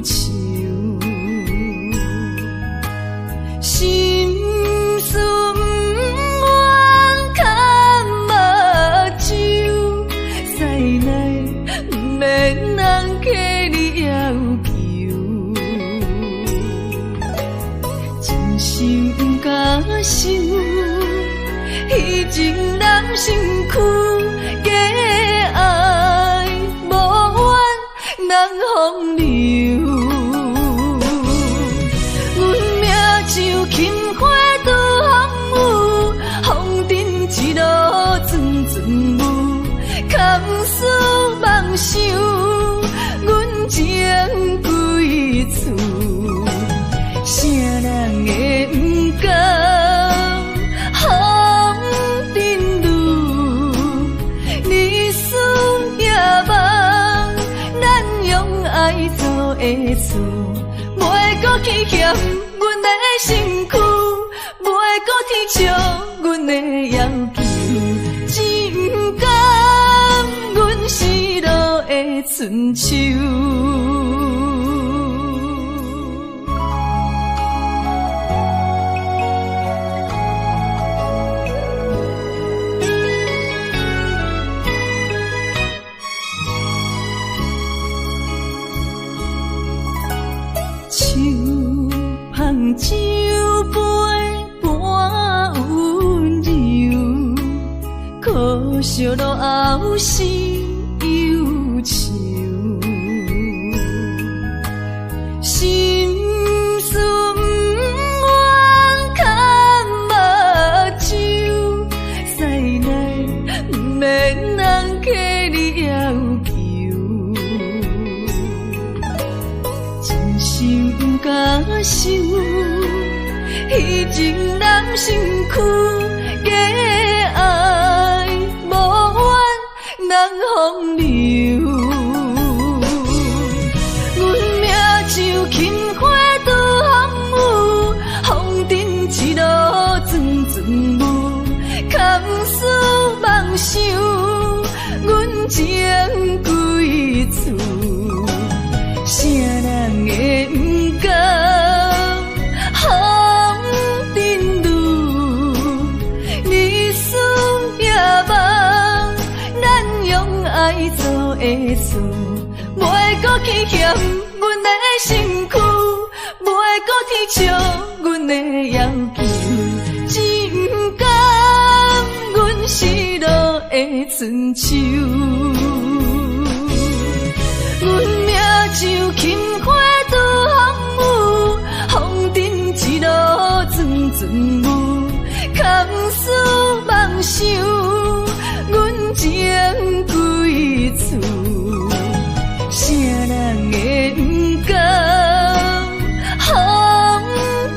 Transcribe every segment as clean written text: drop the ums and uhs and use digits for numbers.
愁，心事不愿牵目睭，再来不免人客你要求，真心不敢想，迄情人身躯。人风流，阮命像轻花拄风雨，风尘一路转转舞，空思梦想，阮情归厝，啥人会不甘风尘路，日思夜梦。爱做的厝，袂搁去嫌阮的身躯，袂搁提笑阮的要求，只不甘阮失落的春秋。酒杯半温柔，可惜落后是忧愁，心事不愿牵目睭，再来不免人客你要求，真心不敢想。迄情人身躯假爱，无怨人风流。阮命像轻花拄风雨，风尘一路转转舞，空思梦想，阮情归厝，啥人会不甘？爱做的厝，袂搁去嫌阮的身躯，袂搁提笑阮的要求，只不甘阮失落的春秋。阮命像轻花拄风雨，风尘一路转转舞，空思梦想，阮情归厝，啥人会不甘风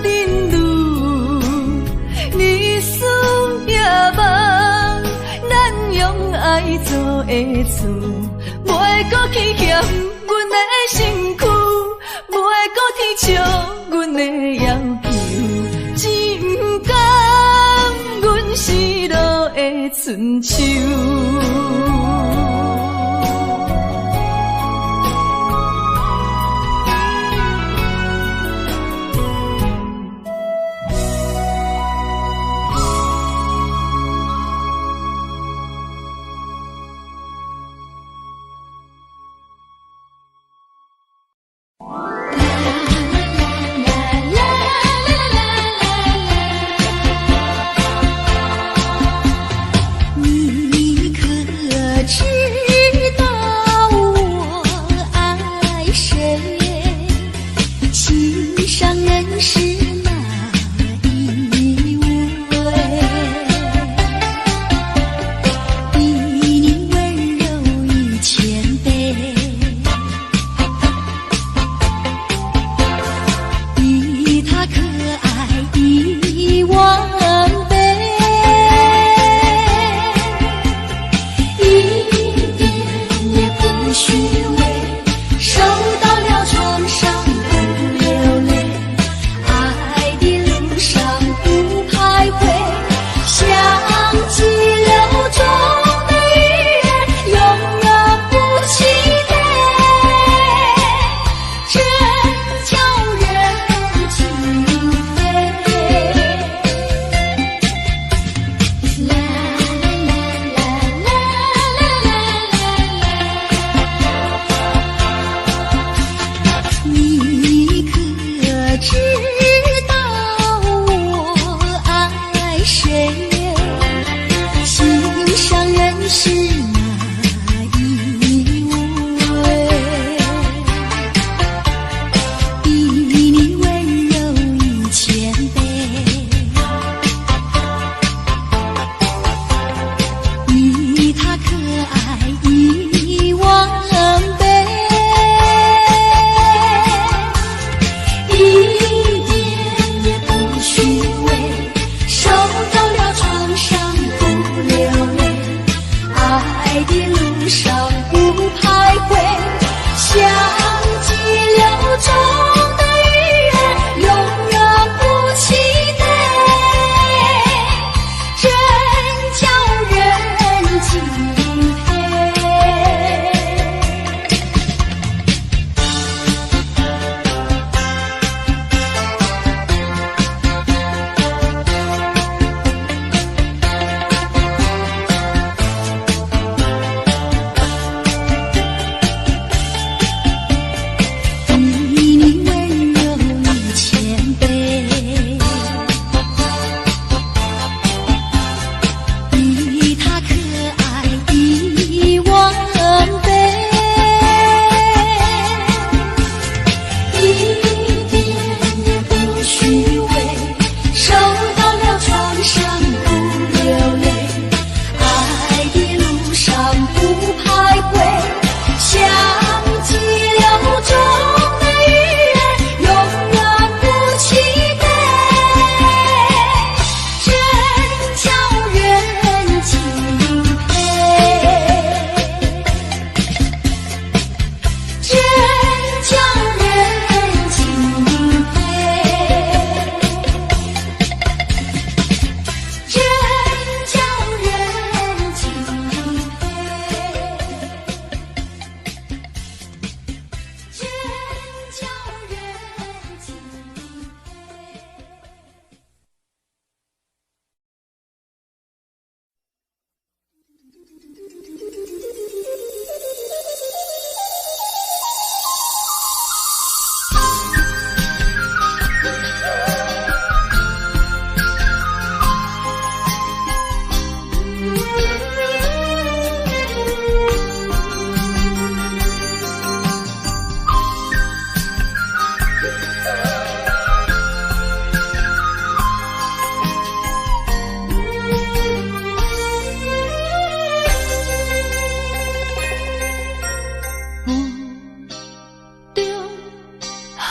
尘路，日思夜梦，咱用爱做的厝，袂搁去嫌阮的身躯，袂搁提笑阮的要求，只不甘阮失落的春秋。虚伪，受到了。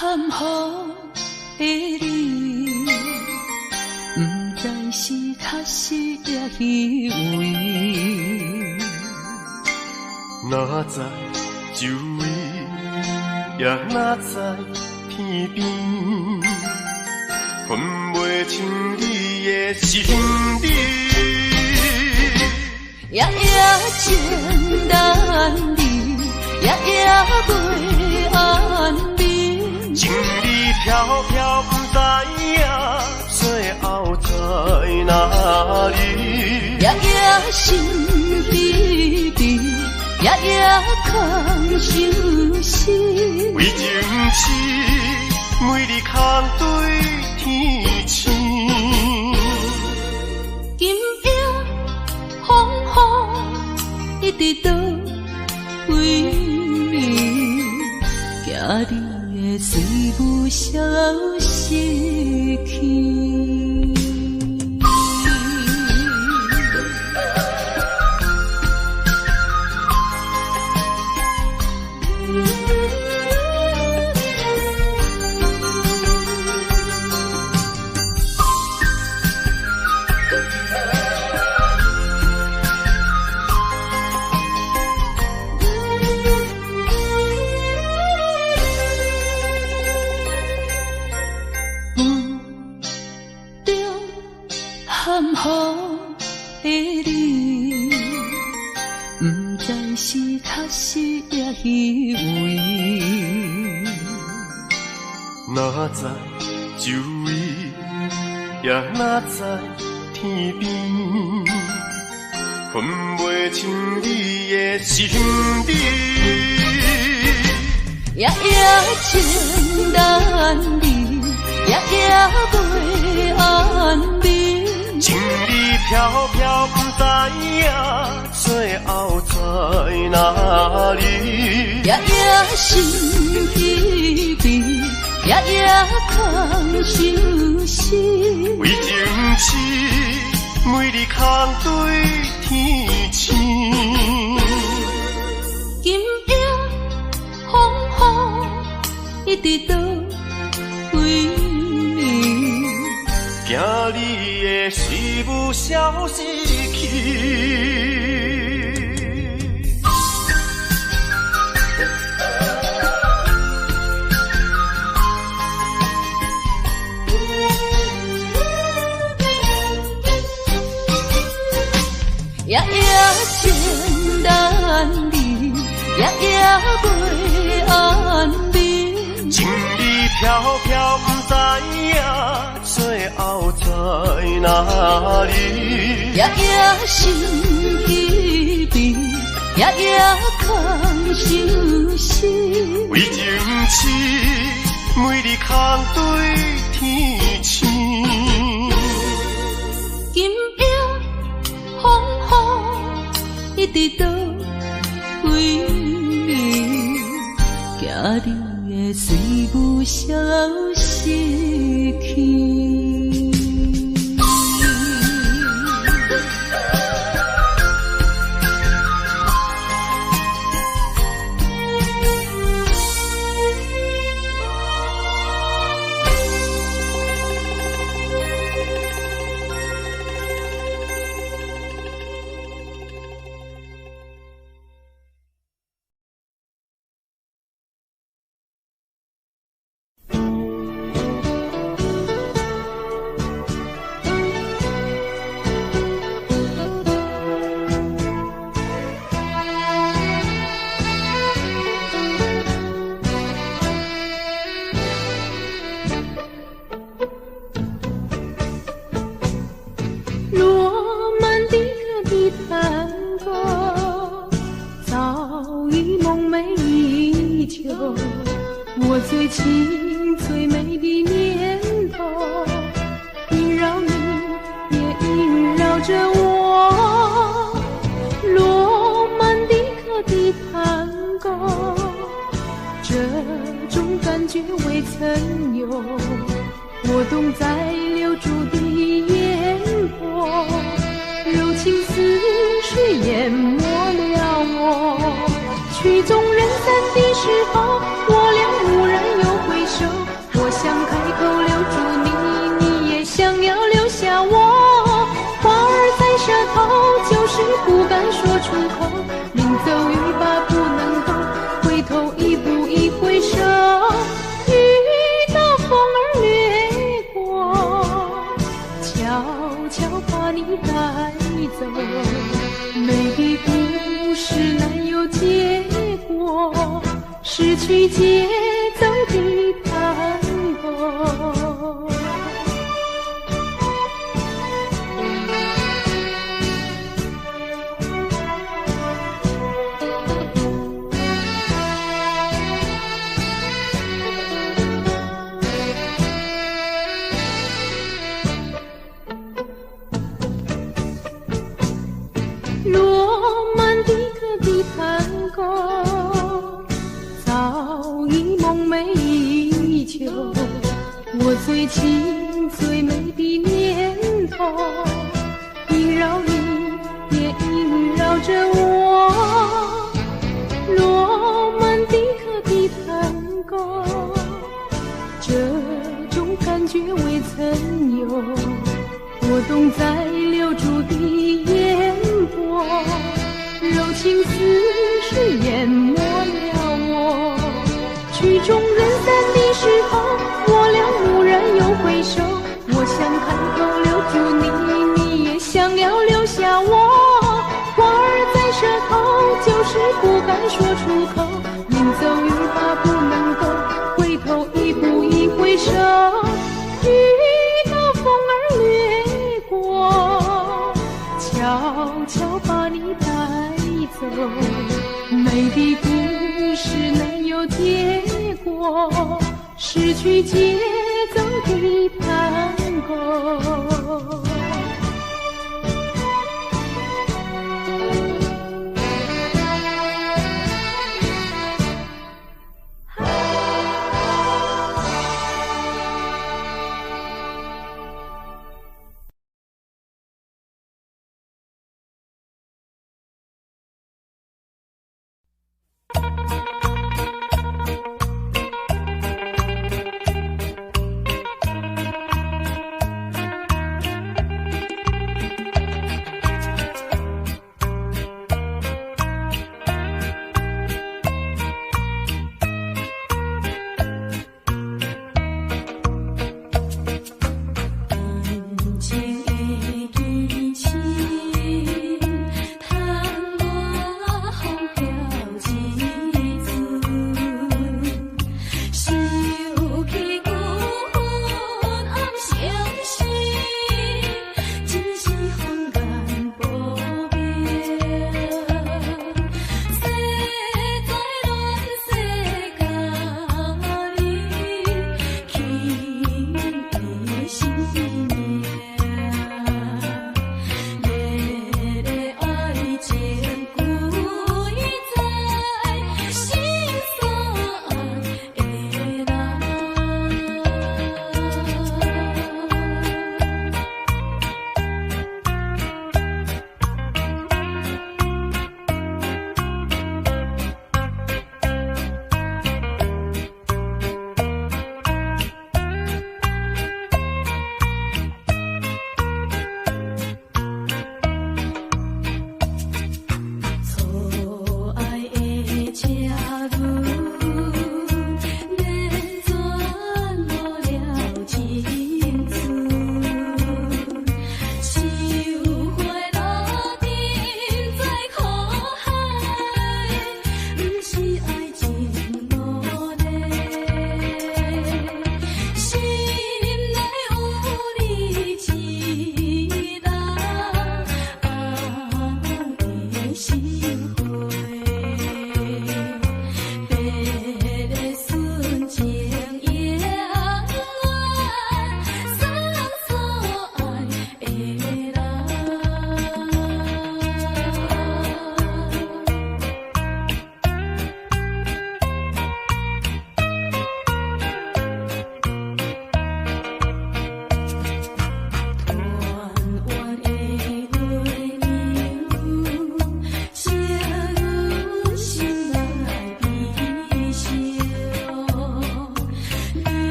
含雨的你，不知是确实也虚伪。哪知周围，也哪知天边，分袂清你的心理。夜夜情难离，夜夜袂安眠。情理飘飘，不知影最后在哪里。夜夜心悲悲，夜夜空相思。为情痴，每日空对天星。今夜风雨一直倒为你，惊你的随不消息去。含雨的你，不知是确实也虚伪。哪知周围，也哪知天边，分袂清你的心理。夜夜情难离，夜夜袂安眠。情理飘飘，不知影最后在哪里。夜夜心悲悲，夜夜空相思。为情痴，每日空对天星。今夜风雨一直倒为你，惊你的随不消息去。夜夜情难离，夜夜袂安眠。情理飘飘，不知影最后在哪里。夜夜心悲悲，夜夜空相思。为情痴，每日空对天星。今夜风雨一直倒为你，惊你的随不消息去。我最情最美的念头，萦绕你，也萦绕着我。罗曼蒂克的探戈，这种感觉未曾有。我懂在留住的烟波，柔情似水淹没了我。曲终人散的时候，我俩蓦然又回首，梦寐以求，我最亲最美的念头，萦绕你，也萦绕着我，罗曼蒂克的探戈，这种感觉未曾有，我懂在留住的烟波，柔情似水淹没了我，曲终人散的时候，我俩蓦然又回首，我想开口留住你，你也想要留下我，话儿在舌头，就是不敢说出口，临走欲罢不能够，回头一步一回首，遇到风儿掠过，悄悄把你带走，美的故事难有结果，失去节奏的探戈。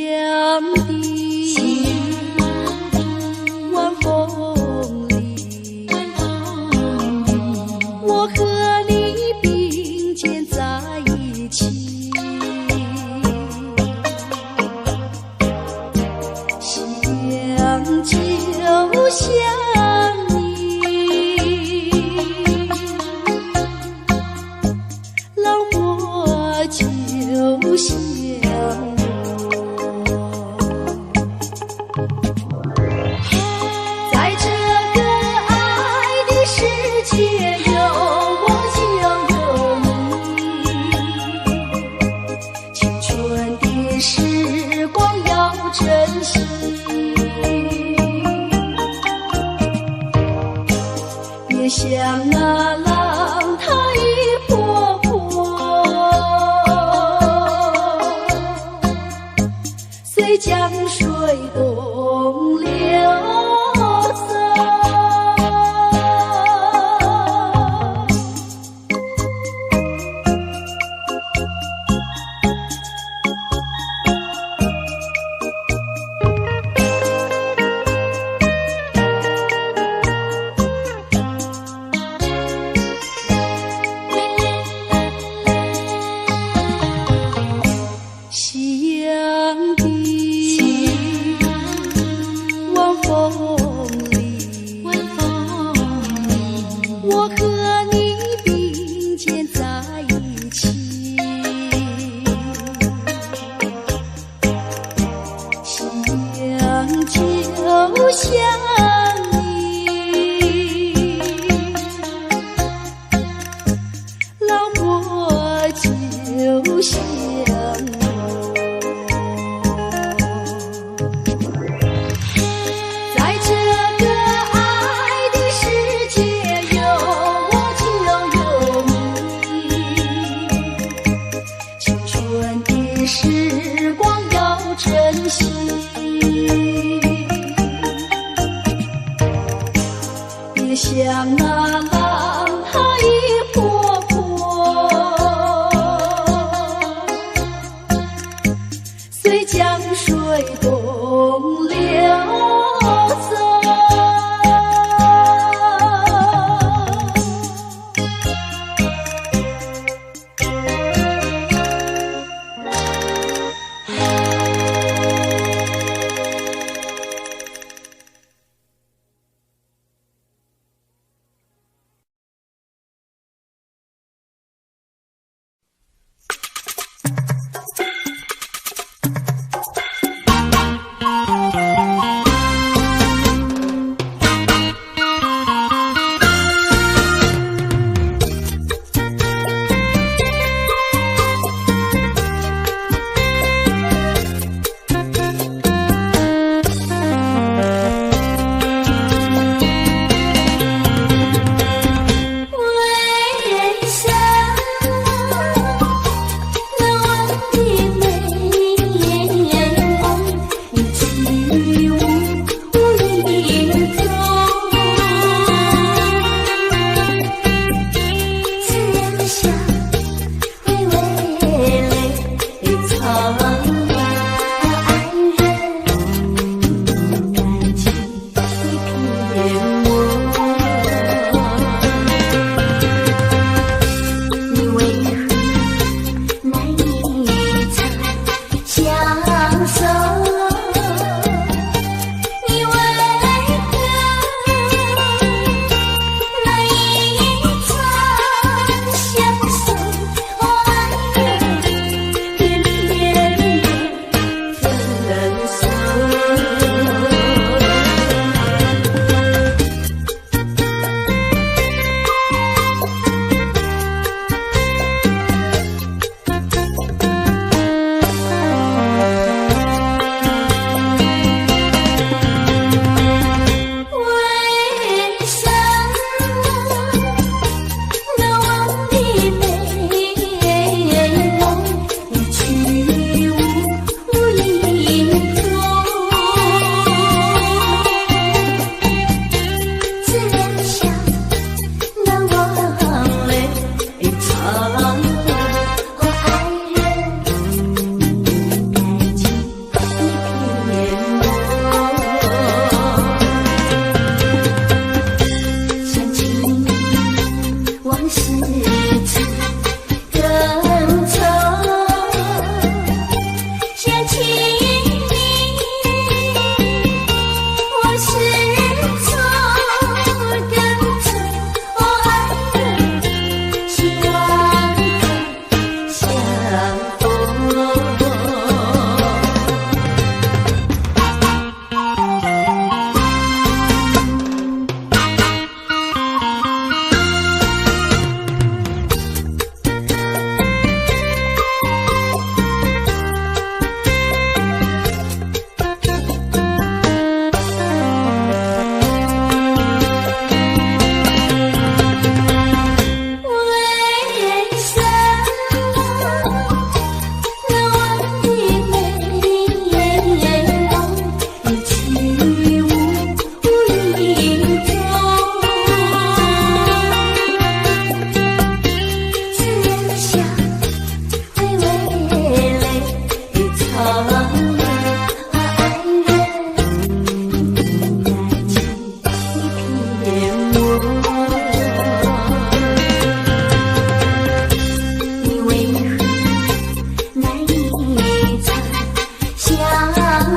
的晚风里，我和你并肩在一起，想就想你，让我就想珍惜，别像那浪它一波波，随江水东流走。夕阳的晚风里，我和你并肩在一起，想就想你，让我就想。时光要珍惜，别像那浪它一波波，随江水东流走。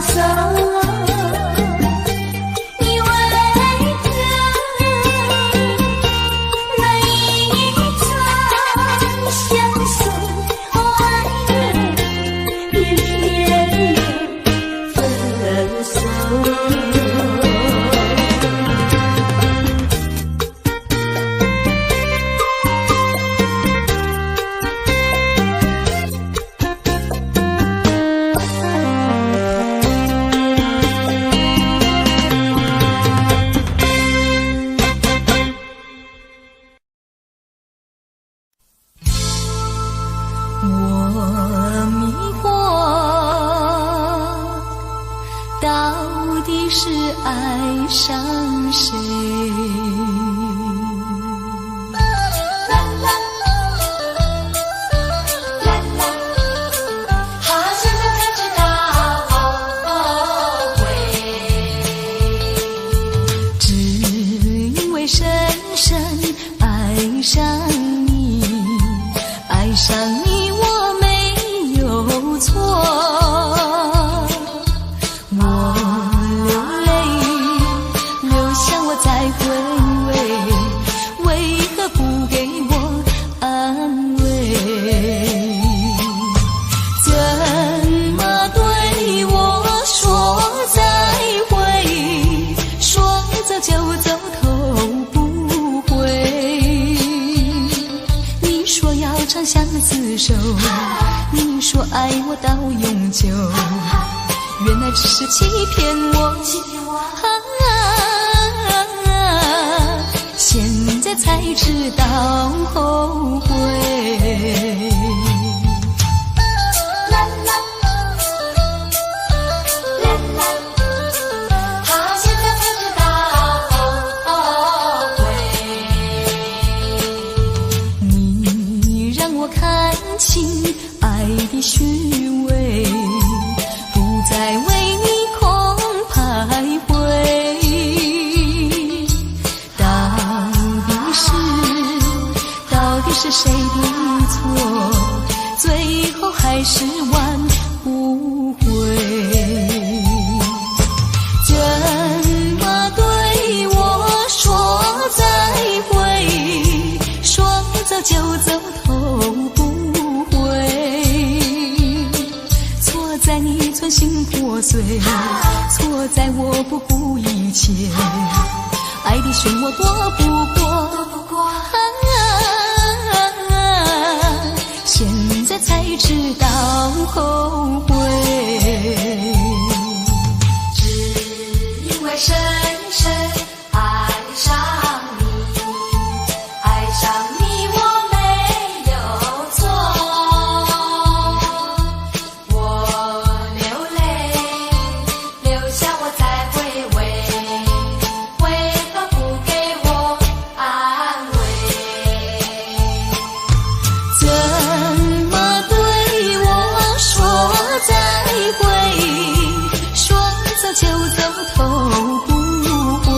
诉你为何那一场相守爱人偏偏分手。我迷惑，到底是爱上谁？好现在才知道后悔，只因为深深爱上你，爱上你。错，我流泪，流向我再回味，为何不给我安慰？怎么对我说再会？说走就走，头不回。你说要长相厮守，你说爱我到永久，原来只是欺骗我，现在才知道后悔。好，现在才知道后悔。你让我看清爱的虚伪，不再为你空徘徊。到底是谁的错？最后还是挽不回。怎么对我说再会？说走就走，头不错在你存心破碎，错在我不顾一切，爱的漩涡躲不过，现在才知道后悔。只因为深深爱上你，爱上你我没有错。就走头不回。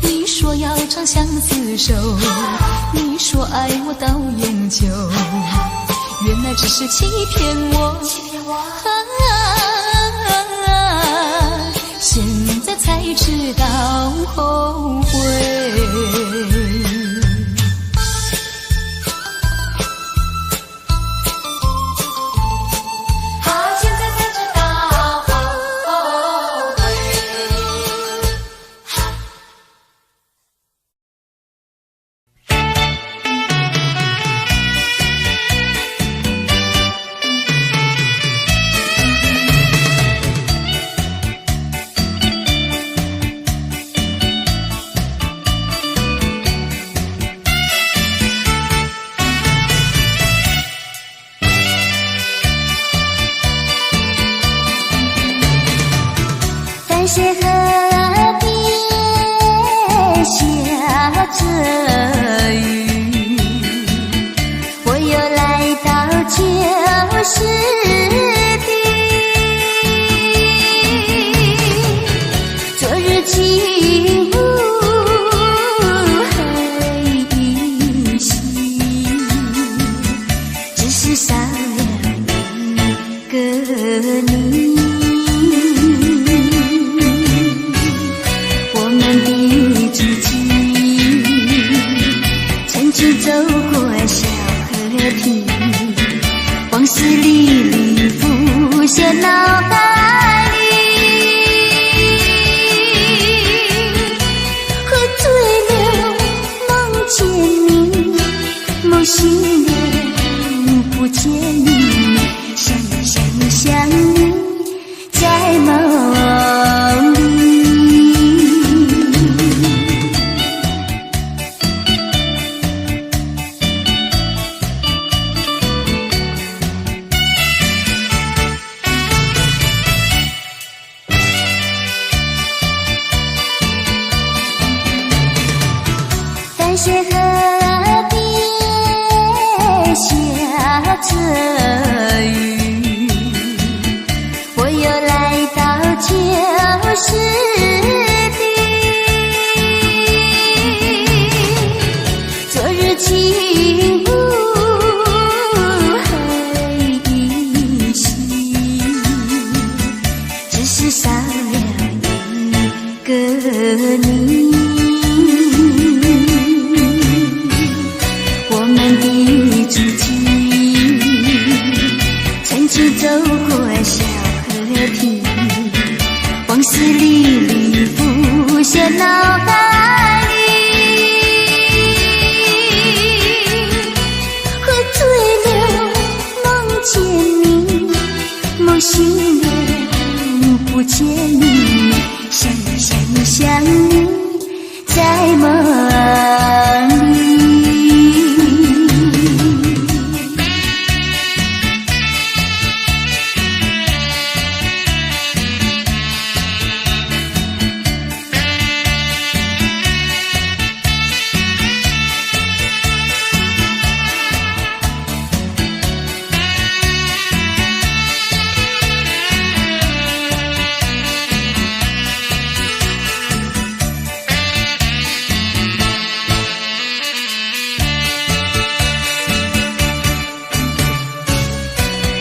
你说要长相厮守，你说爱我到永久，原来只是欺骗我，现在才知道后悔。是河边下着雨，我又来到旧时地，昨日景物还依稀，只是少了一个你。我们的足迹曾经走过小河堤，往事历历浮现脑海里。喝醉了梦见你，梦醒了不见你，想你在梦里。淡水河边下着雨，我又来到旧时地。昨日情物还依稀，只是少了一个你。我们的足迹曾经走过小河堤，往事历历浮现脑海里。喝醉了梦见你，梦醒了不见你，想你在梦里。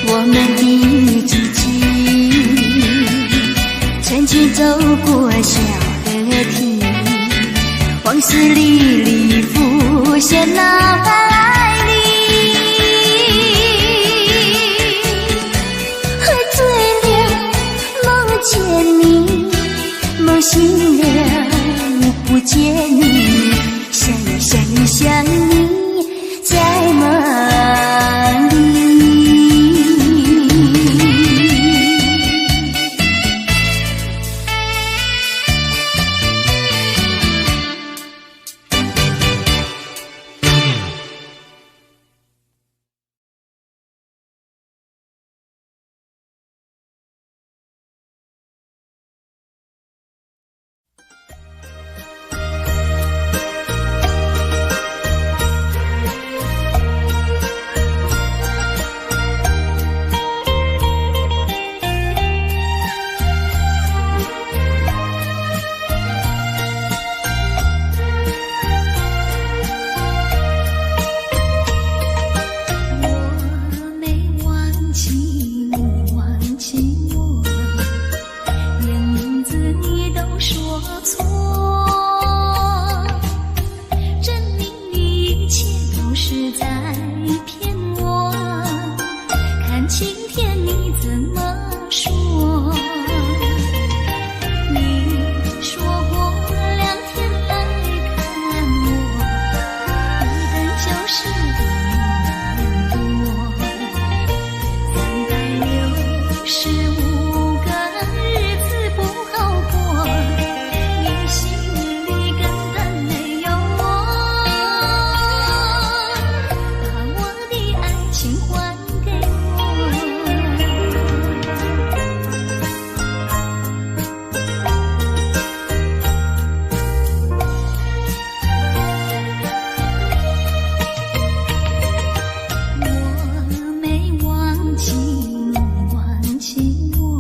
我们的足迹曾经走过小河堤，往事历历浮现脑海里。喝醉了梦见你，梦醒了不见你，想你在梦里。忘记我。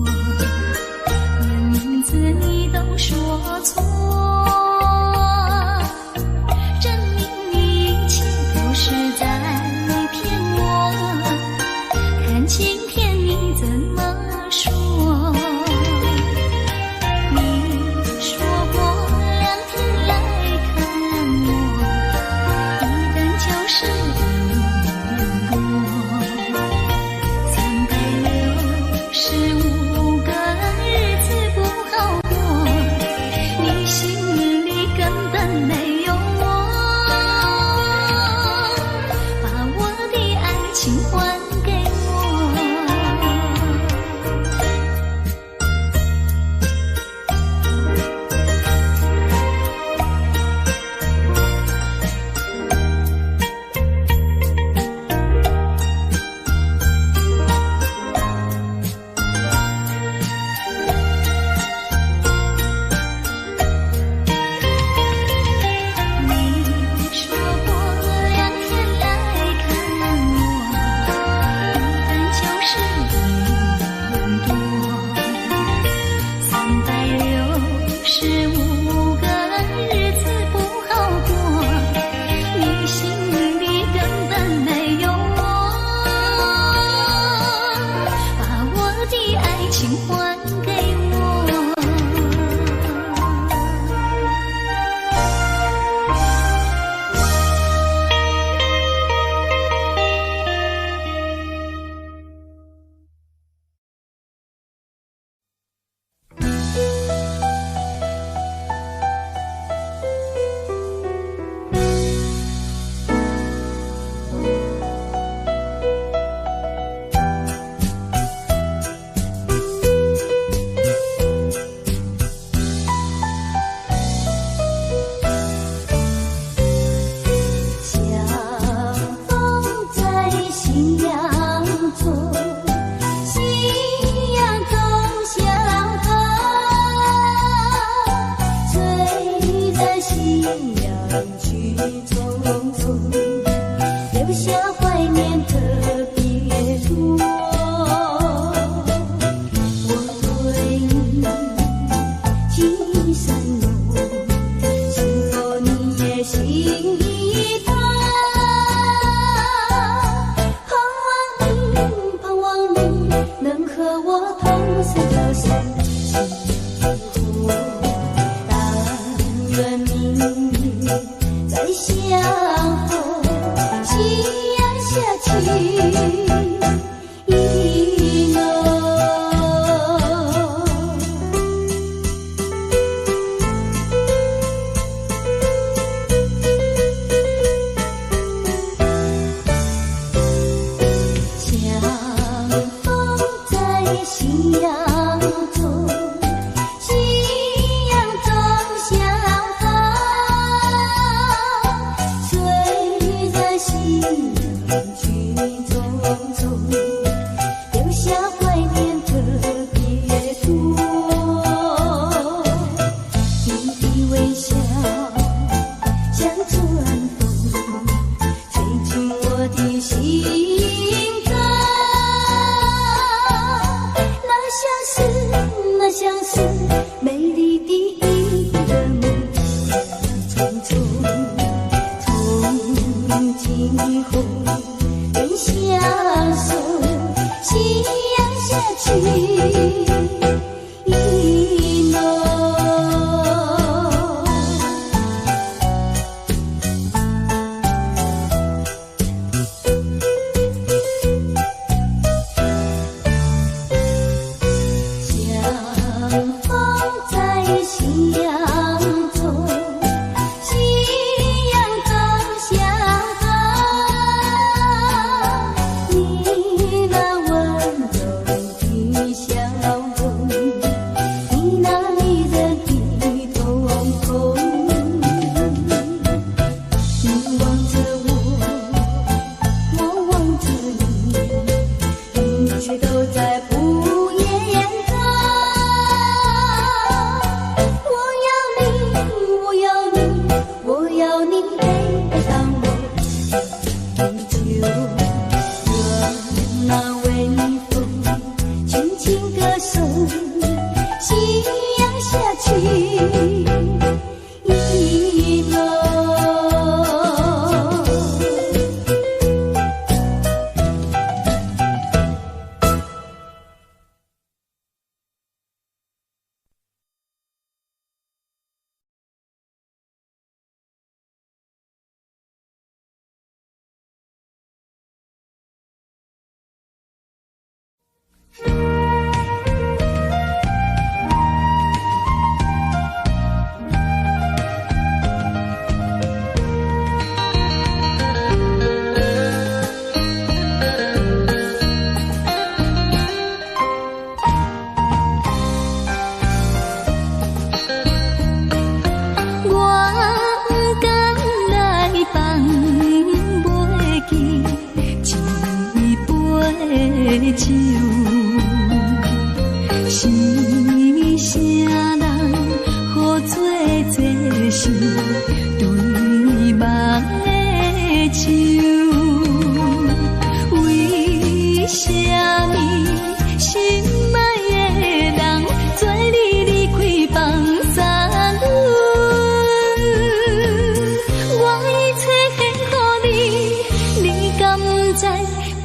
情还给我。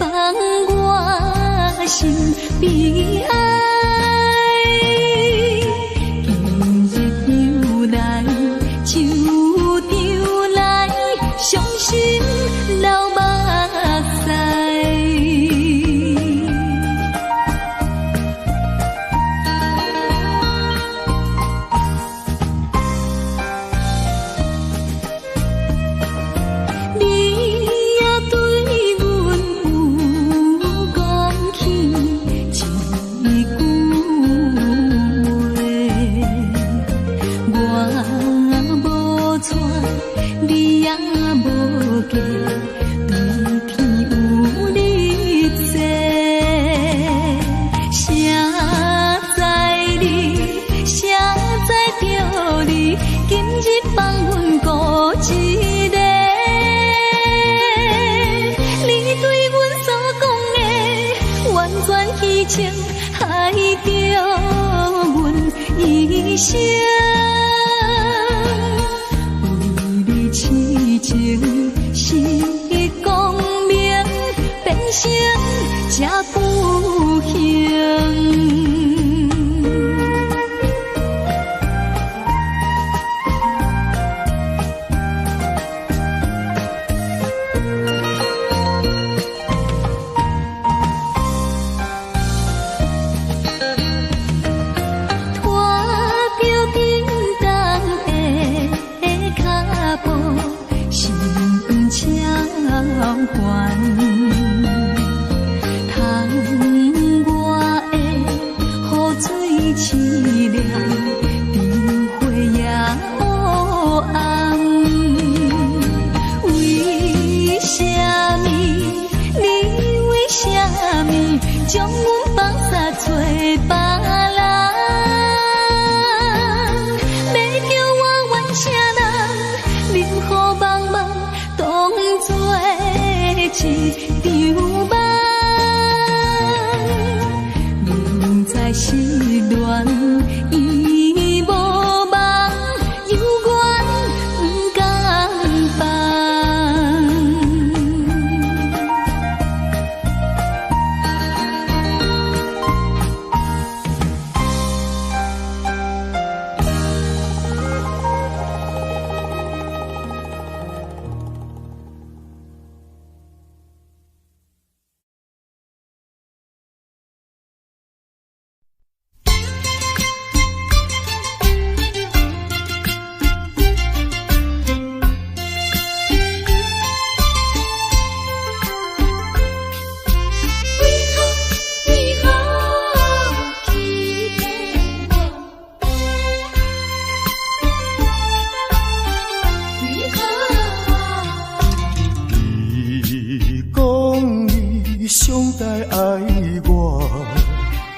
放我心悲哀。着阮一生。为你痴情是光明，变成这不幸。将阮放下找别人，要叫我怨啥人？任何茫茫当作一场梦，明知失恋已无望，犹原不甘放。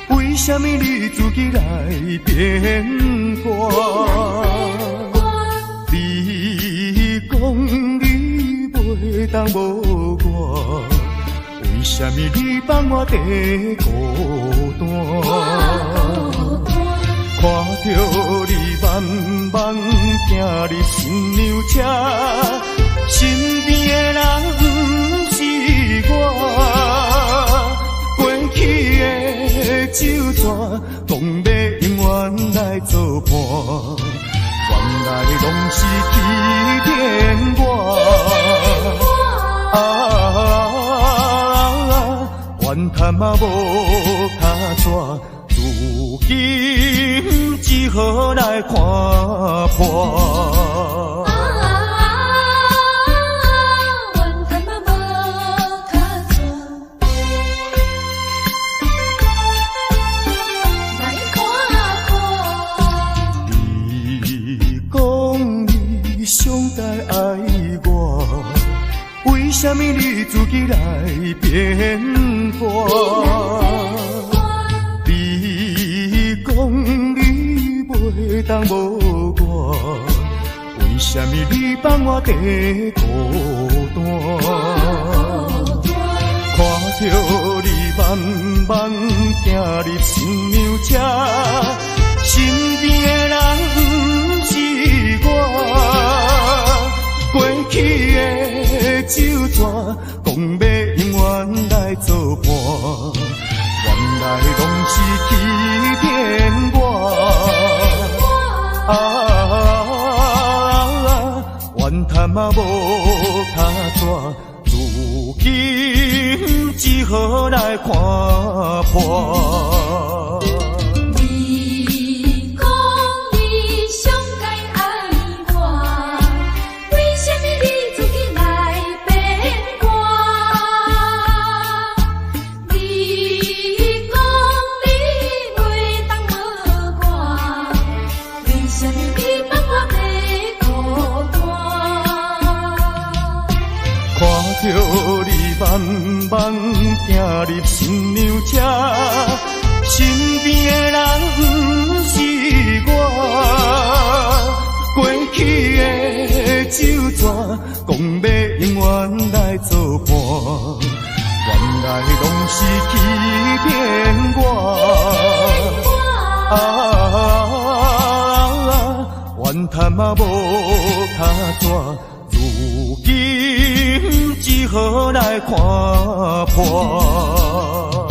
为什么你自己来变卦？你讲你袂当无我，为什么你放我在孤单？看着你慢慢行入新娘车，身边的人不是我，过去的旧纸，讲要永远来作伴，原来拢是欺骗我。怨叹嘛无卡纸，如今只好来看破。为什么你自己来变卦？你讲你袂当无我，为什么你放我在孤单？看着你慢慢行入新娘车，身边的人不是我，过去的旧纸，讲要永远来作伴，原来拢是欺骗我。怨叹嘛无卡纸，如今只好来看破。看着你慢慢行入新娘车，身边的人不是我，过去的旧纸，讲要永远来作伴，原来拢是欺骗我。怨叹嘛无卡纸，如今只好来看破。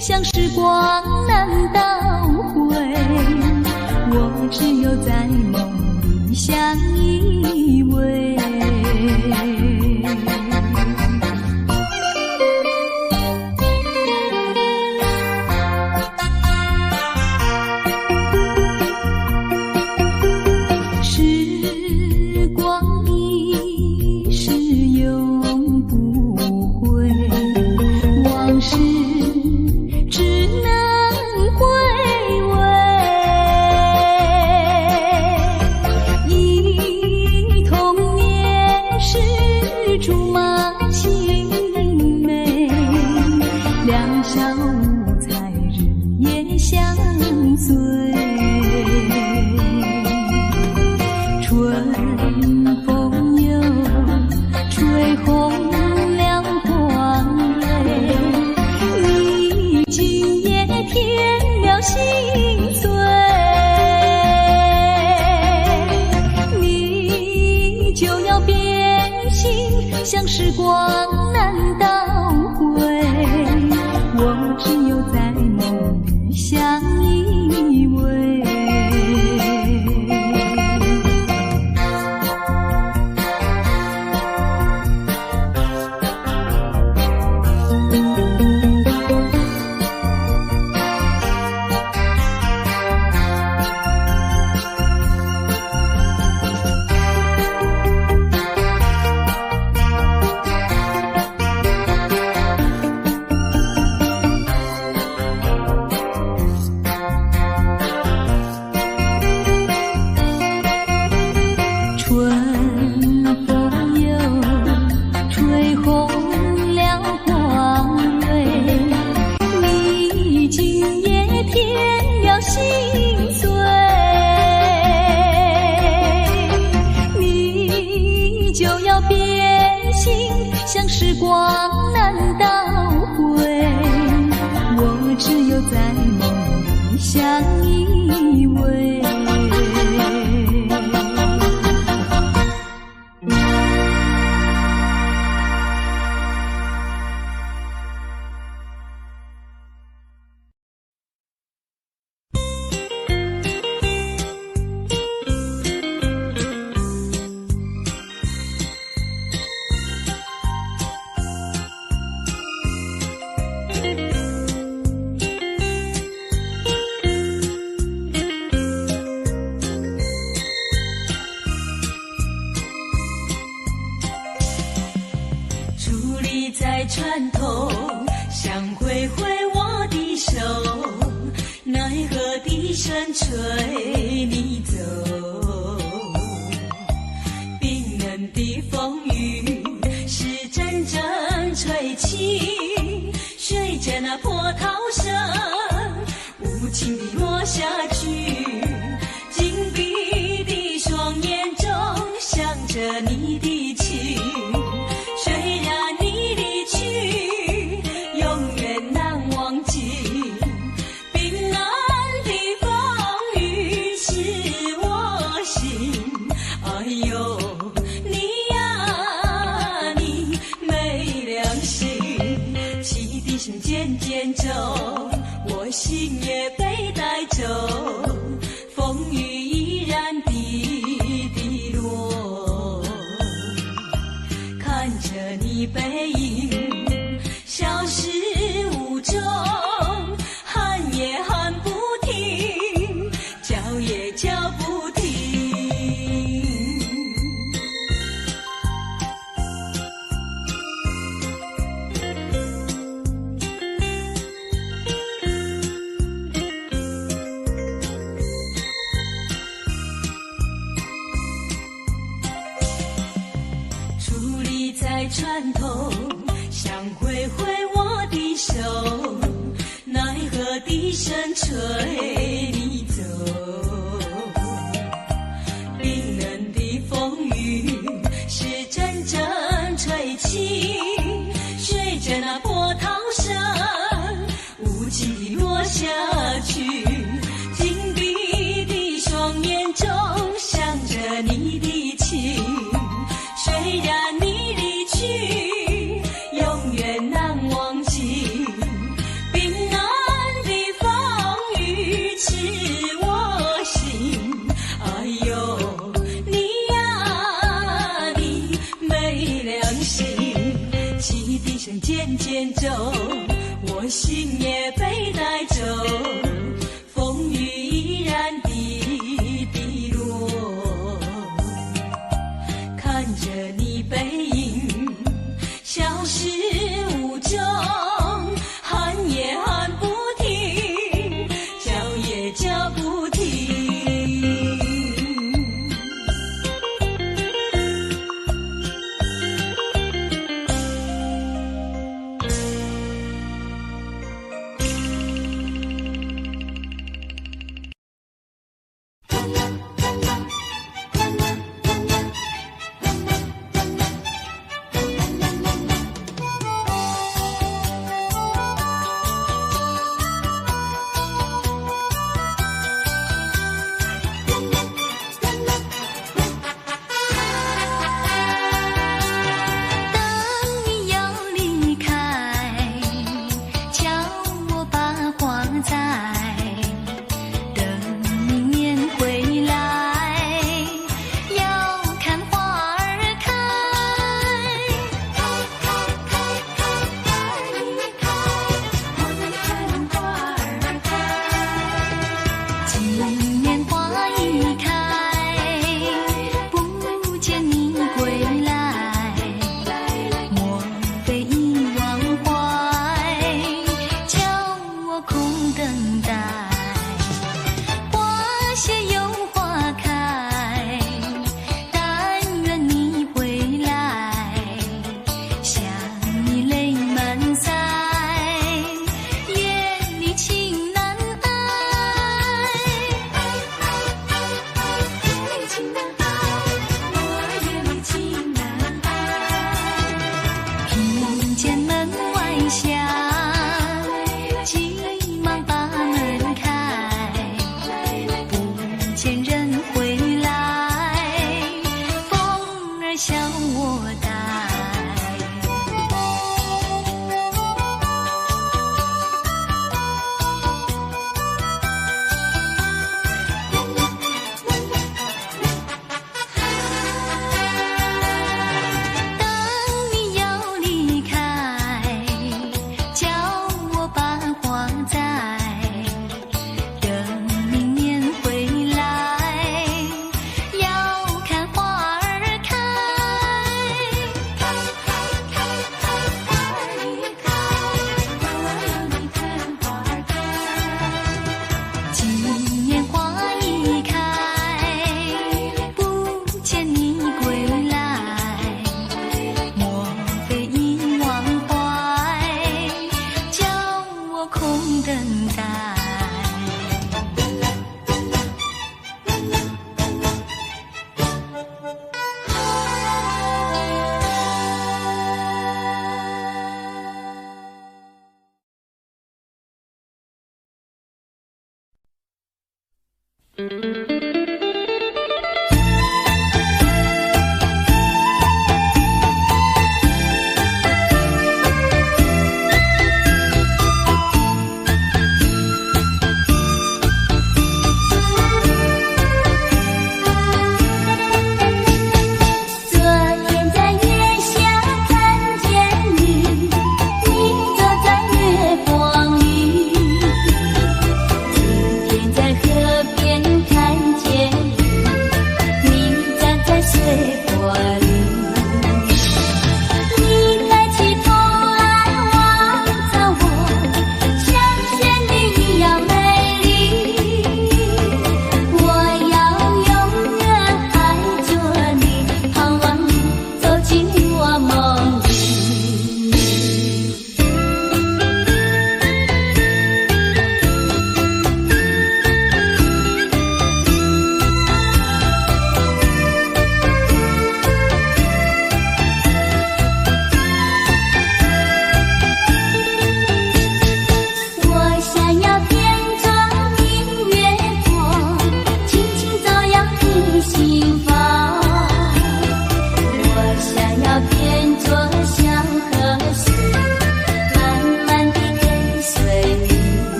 像时光难倒回，我只有在梦里相依偎。时光一逝永不回，往事像时光难倒回，我只有在梦里相依偎。像时光难倒回，我只有在梦里相依偎。在船头，想挥挥我的手，奈何笛声吹你走。冰冷的风雨是阵阵吹起，随着那波涛声无情地落下去。紧闭的双眼中想着你的情，虽然你离去永远难忘记。冰冷的风雨是心也被带走，风雨依然滴滴落，看着你背影消失无踪，喊也喊不停，叫也叫不停。伫立在船头，想挥挥我的手，奈何笛声吹你走。冰冷的风雨是阵阵吹起，随着那波涛声无情地落下去。紧闭的双眼中想着你的情，虽然你离去永远难忘记，冰冷的风雨刺我心。哎呦你呀你没良心，汽笛声渐渐走，我心也被带走，风雨依然滴滴落，看着你背影消失无踪，喊也喊不停，叫也叫不停。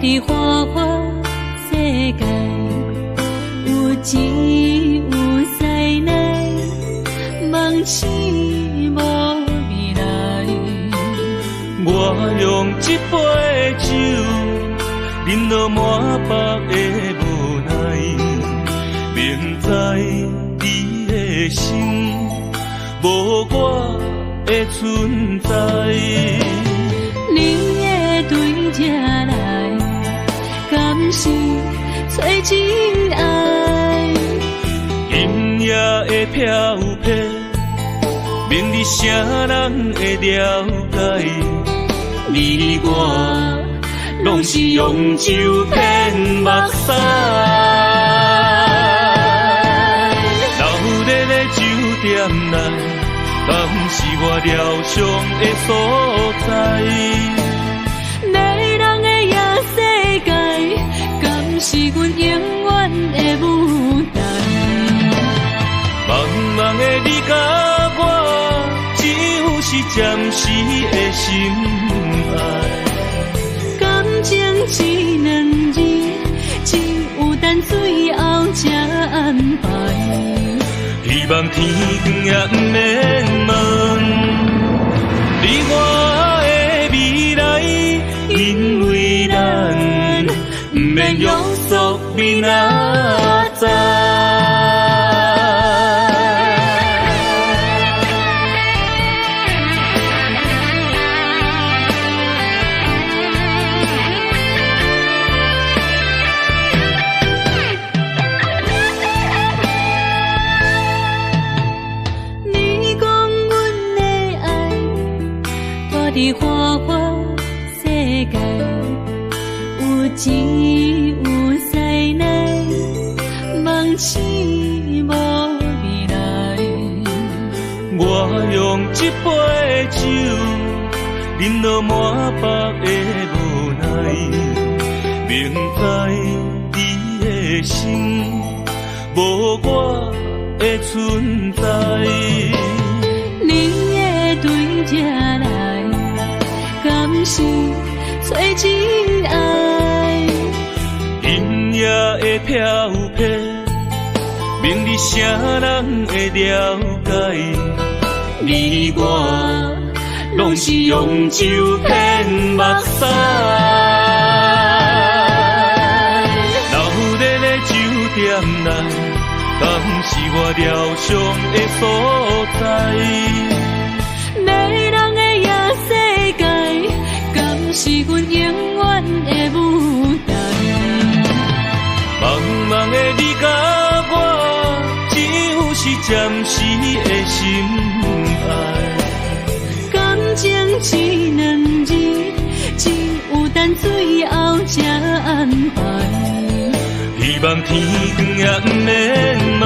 伫花花世界，有钱有灾难，梦醒无未来。我用一杯酒，饮落满腹的无奈，明知你的心无我的存在。你的对这来，敢是找真爱？音乐的飘撇，明日啥人会了解？你我拢是用酒骗目屎，流热的酒店内，敢是我疗伤的所在？迷人的夜世界，敢是阮永远的舞台？茫茫的你甲我，只有是暂时的心爱。感情只两字，只有等最后才安排。希望天光也不免问你我的未来，因为咱不免约束明仔载。伫花花世界，有钱有灾难，梦醒无未来。我用一杯酒，饮落满腹的无奈，明知你的心无我的存在。你的对这来，敢是找真爱？音乐的飘撇，明日啥人会了解？你我拢是用酒骗目屎，流热的酒店内，敢是我疗伤的所在？迷人的夜世界，敢是阮永远的舞台？茫茫的你甲我，只有是暂时的心爱。感情只两字，只有等最后才安排。希望天光也不免问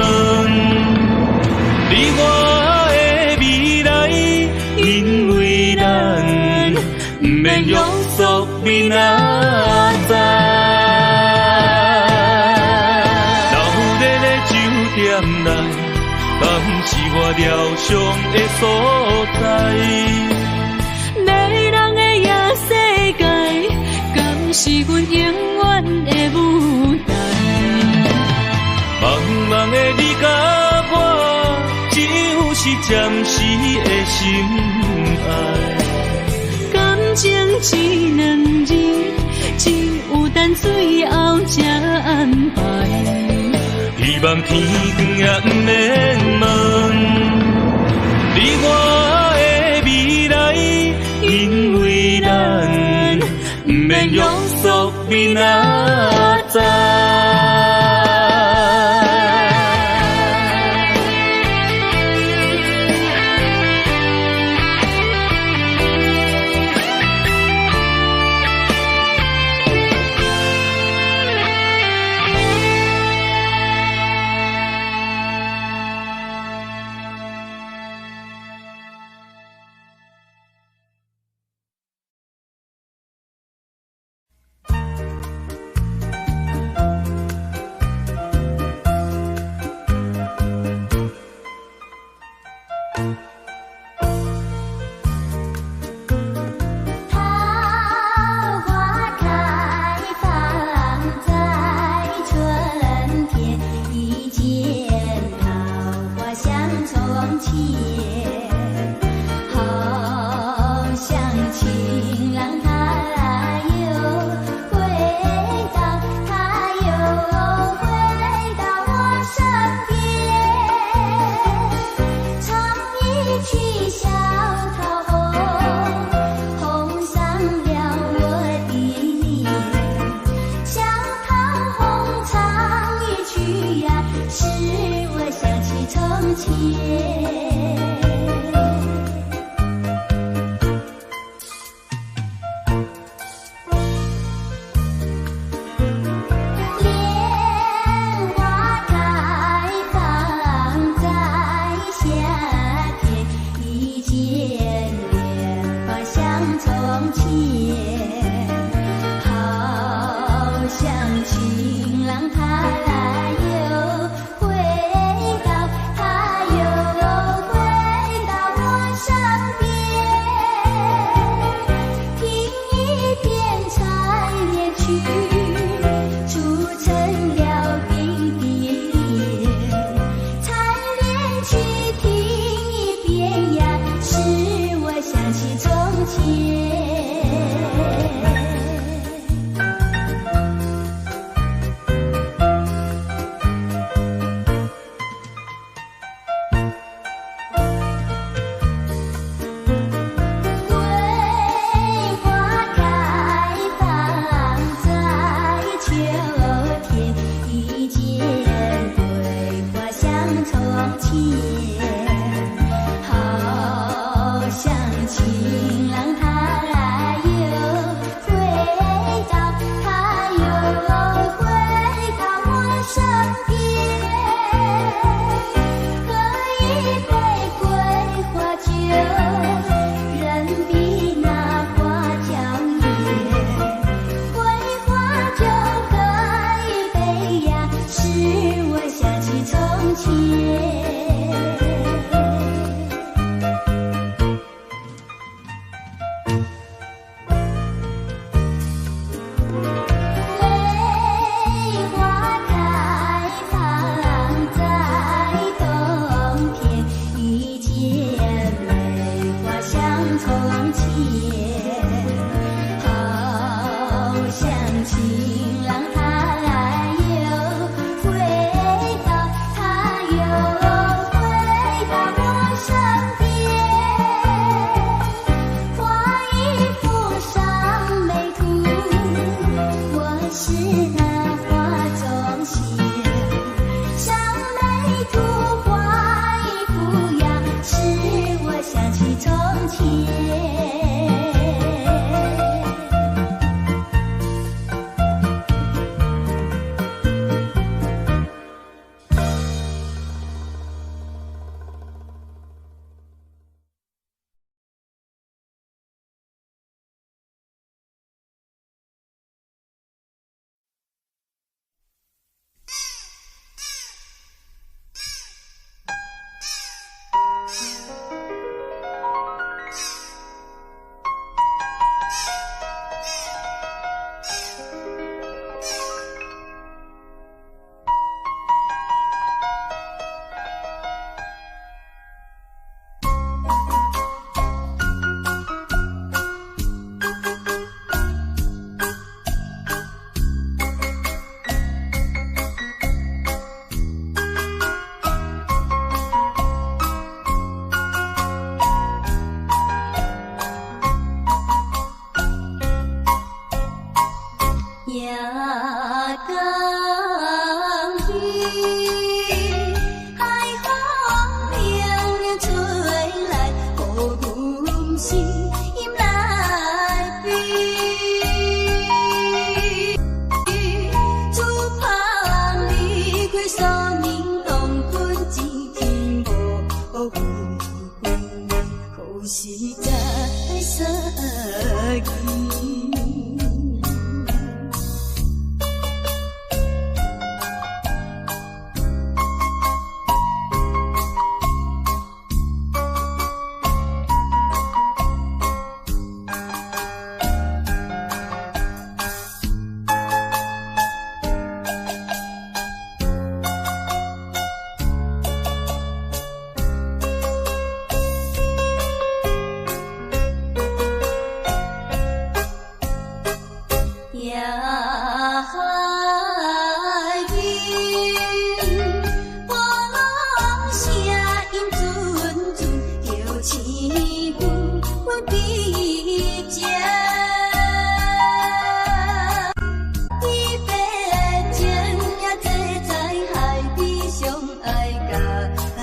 你我的未来，因为咱不免约束明仔载。流热的酒店内，敢是我疗伤的所在？迷人的夜世界，敢是阮永远的舞台？茫茫的你甲我，只有是暂时的心爱。感情只两字，只有等最后才安排。希望天光也不免问你我的未来，因为咱不免约束明仔载。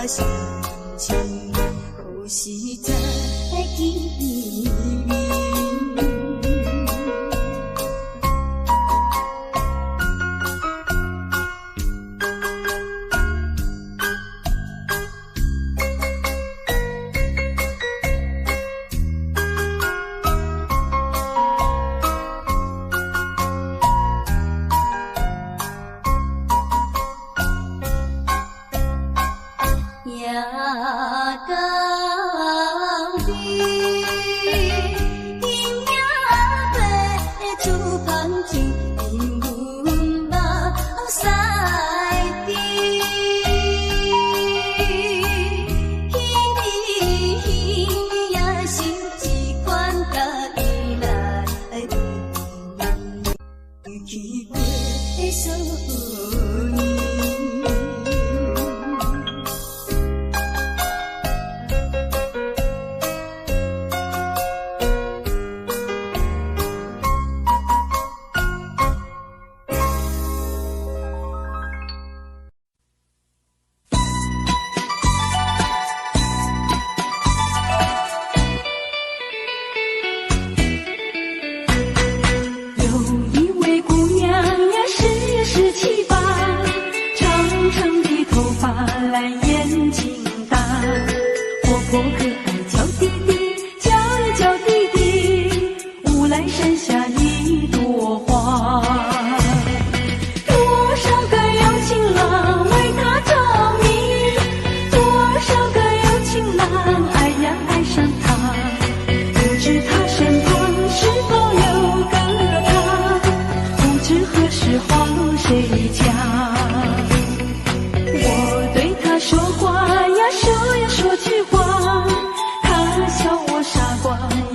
想。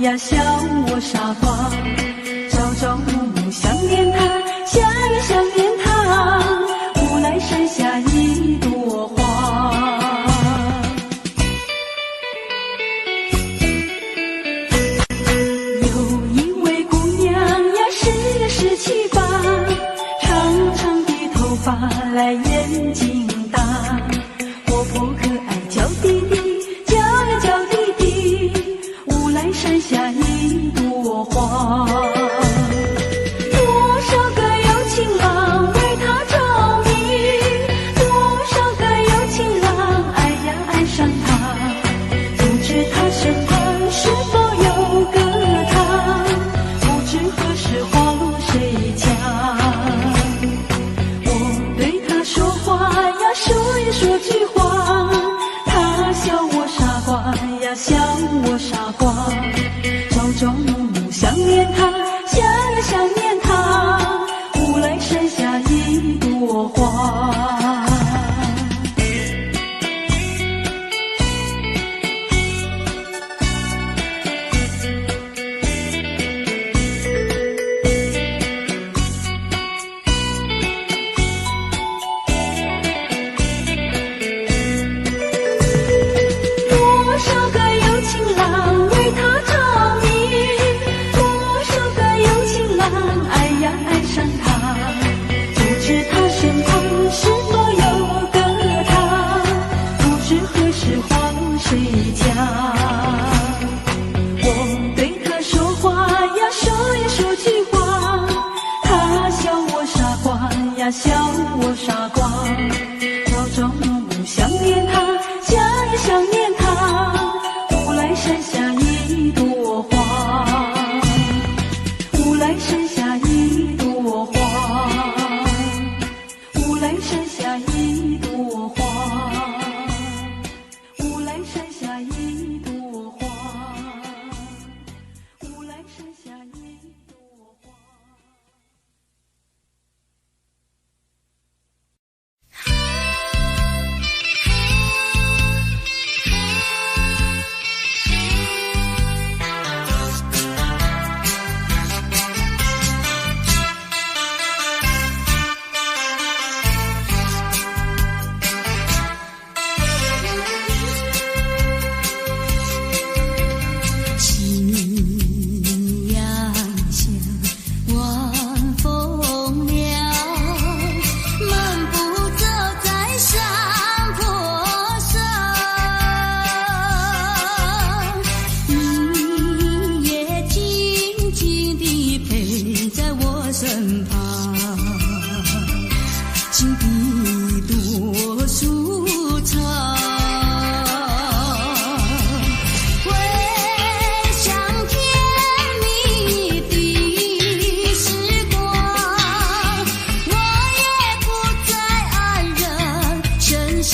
呀，笑我傻瓜，朝朝暮暮想念他，想呀想念他，无来山下一朵花。有一位姑娘呀，17、18，长长的头发来眼睛大，活泼可爱叫弟弟，叫呀叫弟弟，无来山下一朵花。多少个有情郎为她着迷，多少个有情郎爱呀爱上她，不知他身旁是否有个他，不知何时花落谁家。我对他说话呀，说也说句话，他笑我傻瓜呀，笑我傻瓜，朝朝暮暮想念他，想呀想念他，无来山下一朵花。多少个有情郎为她着迷，多少个有情郎爱呀爱上她，不知他身旁是否有个他，不知何时花落谁家。我对他说话呀，说也说句话，他笑我傻瓜呀，笑我傻瓜，朝朝暮暮想念他，想呀想念他，无来山下一朵花，无来山下一朵花，无来山下一朵花，无来山下一朵花，无来山下一朵花。夕阳下，晚风凉，漫步走在山坡上，你也静静地陪在我身旁，情比多舒畅。回想甜蜜的时光，我也不再黯然神伤。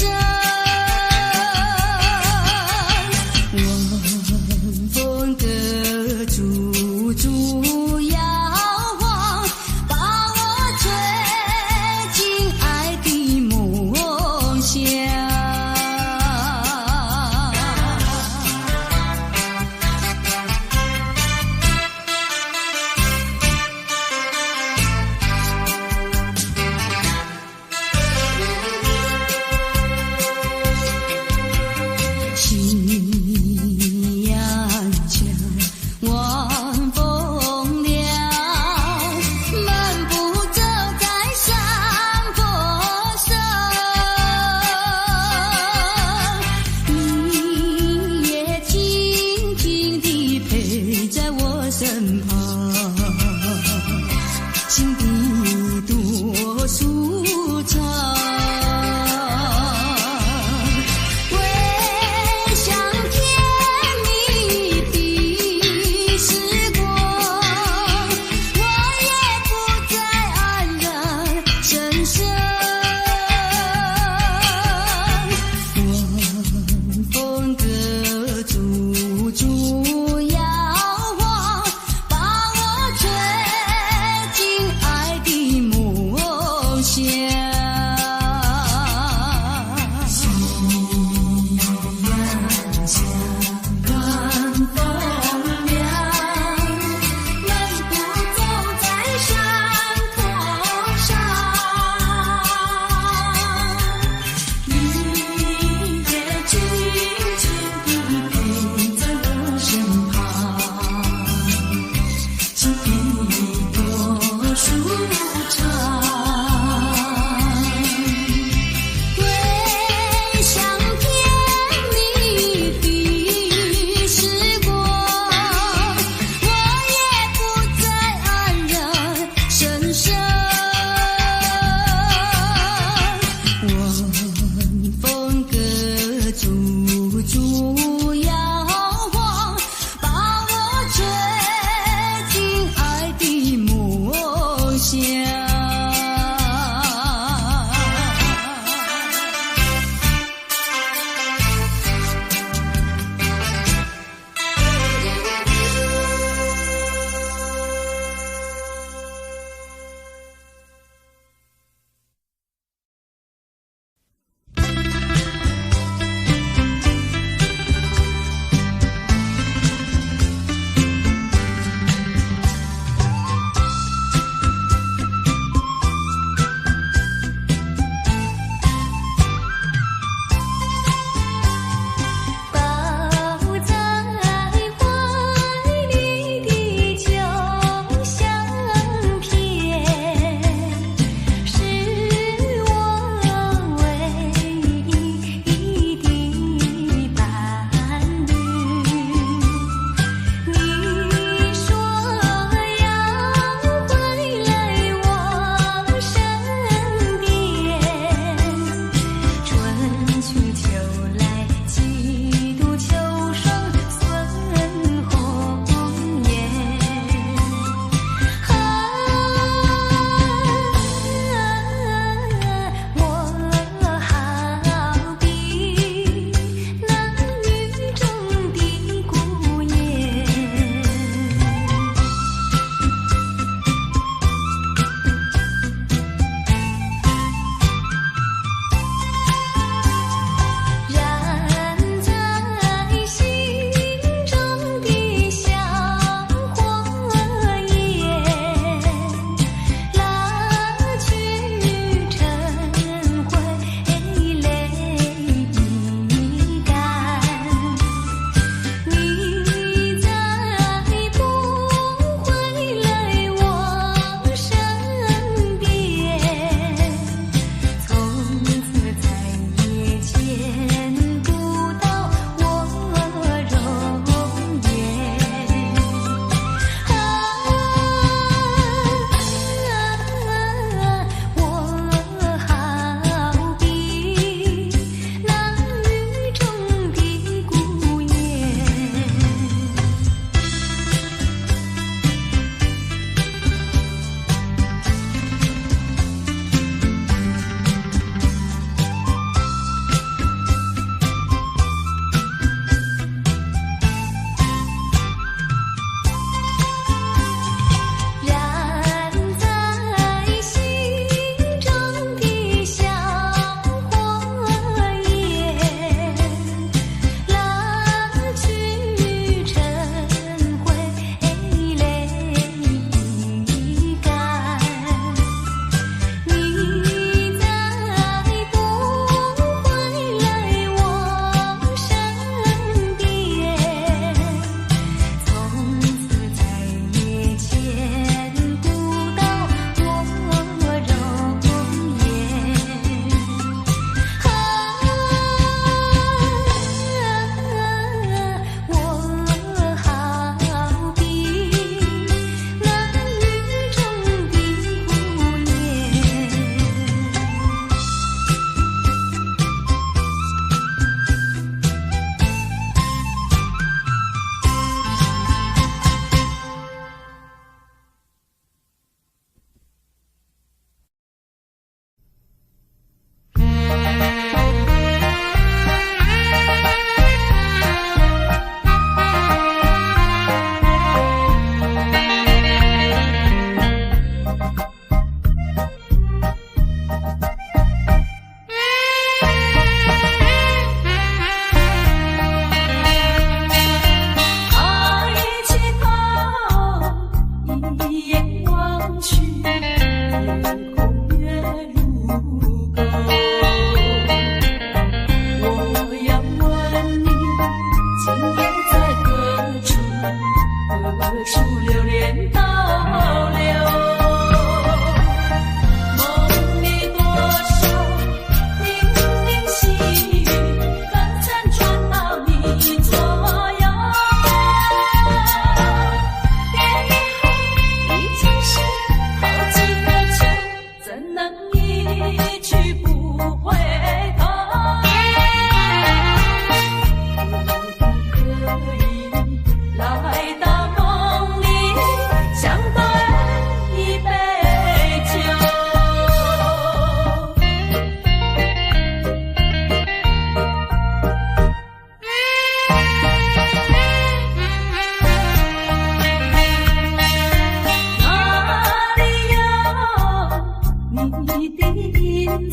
晚风隔处处摇晃，把我吹进爱的梦的多舒畅。回想甜蜜的时光，我也不再黯然神伤。晚风的处处摇晃，把我吹进爱的梦乡。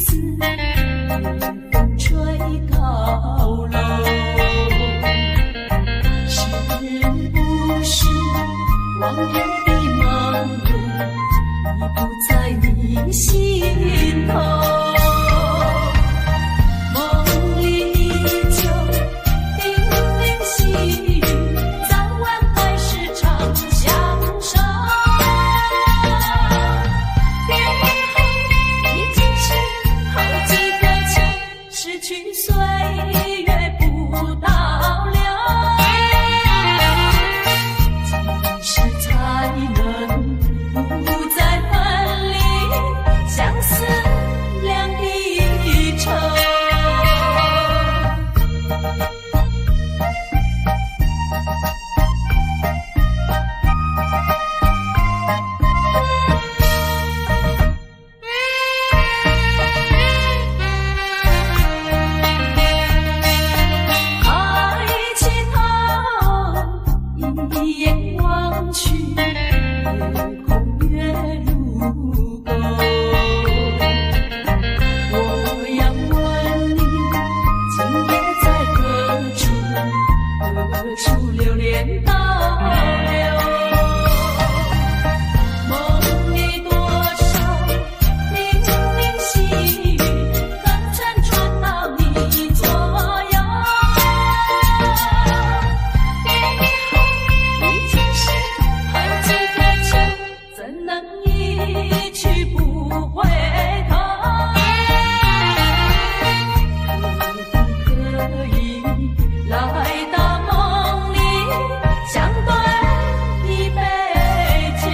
子，风吹高楼，是不是往日的梦已不在你心头？梦里依旧叮咛细语，早晚还是常相守。别以后已经是好几个秋，失去岁月不倒流。几时才能不再分离，相思两地愁？抬起头，一眼望去，夜空月如钩。我要问你，今夜在何处？何处流连倒流？梦里多少零零细语，刚才传到你左右。别以后已经是好几个秋，怎能一去不回头？可不可以来到梦里，相对一杯酒？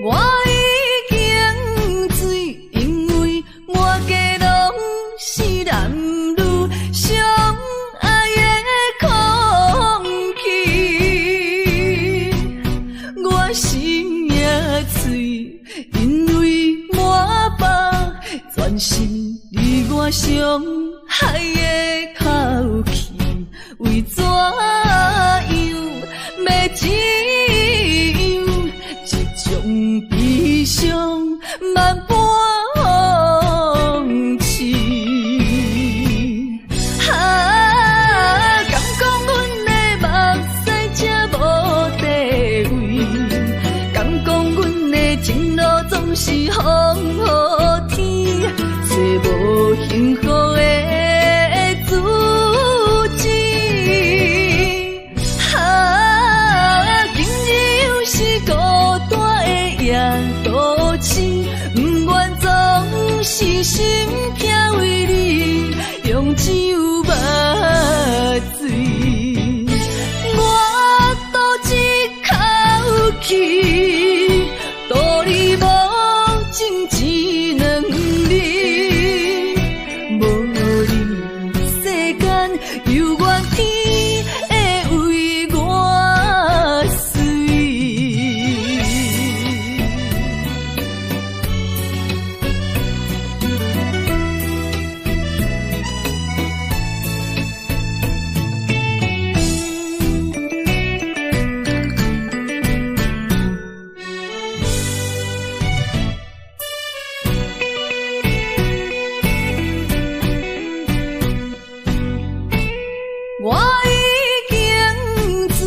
我已经醉，因为满街拢是男女相爱的空气。我心也碎，因为满腹全是你我相爱的口气。为怎样要怎样？种悲伤万般放弃，敢讲阮的目屎才无地位，敢讲阮的情路总是风雨天，找无幸福的自己。今日又是孤单的夜多情，不愿总是心痛为你用酒目醉。我赌一口气，赌你无情一两日，无你世间犹原天会为我碎。我已经醉，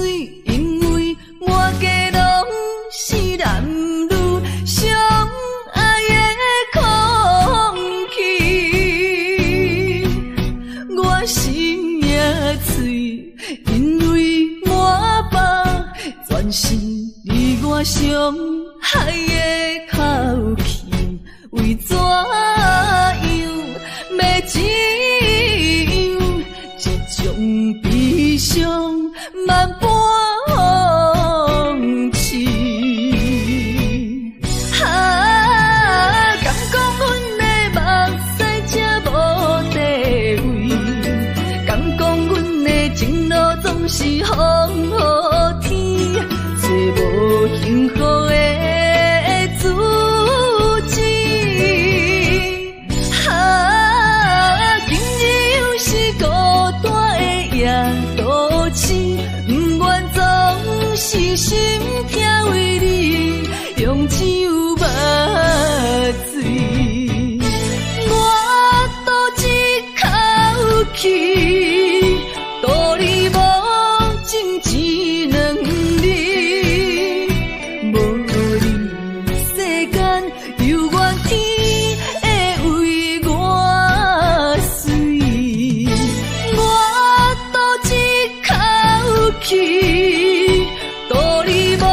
因为满街拢是男女相爱的空气。我心也碎，因为满腹伤害的口气，为怎样要怎样，这种悲伤万般放弃。敢讲阮的目屎才无地位，敢讲阮的情路总是风雨天，找无幸福的自己。今日又是孤单的夜都市，不愿总是心痛为你用酒目醉。我赌一口气，赌你无情一两日，无你世间犹原天会为我碎。我赌一口气，赌你无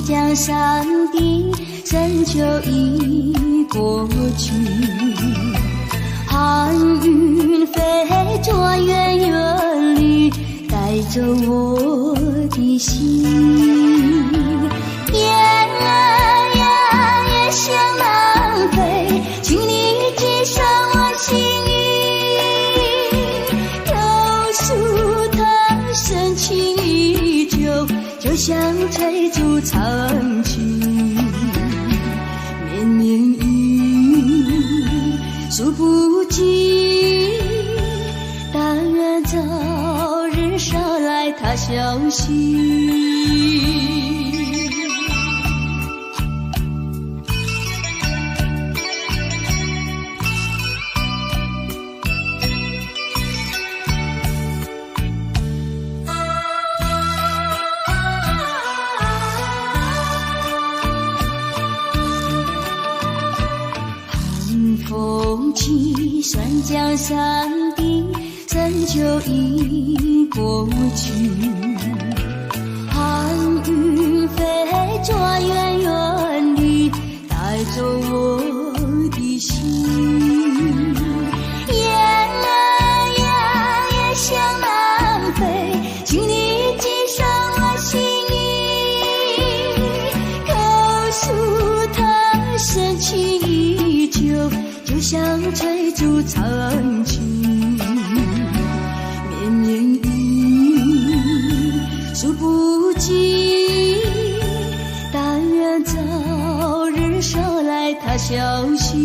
江上的深秋已过去，寒云飞着远远里，带走我的心。雁儿呀，也向南飞，请你寄上我心意。柳树它深情依旧，就像翠竹长青。绵绵雨，数不尽，但愿早日捎来他消息。风起山江上的深秋已过去，寒云飞着远远地，带走我的心。雁儿呀，也向南飞，请你寄上我心意。柳树它深情依旧，就像翠竹长青。绵绵雨，数不尽，但愿早日捎来他消息。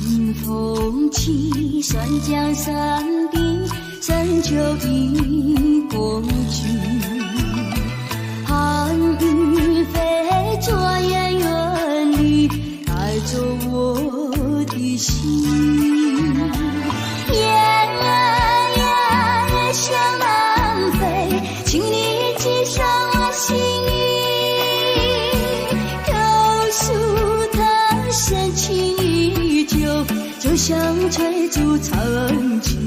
寒风起山江上的深秋已过去，寒云飞着远远里，带走我的心。雁儿呀，也向南飞，请你寄上我心意。柳树它深情依旧，就像翠竹长青。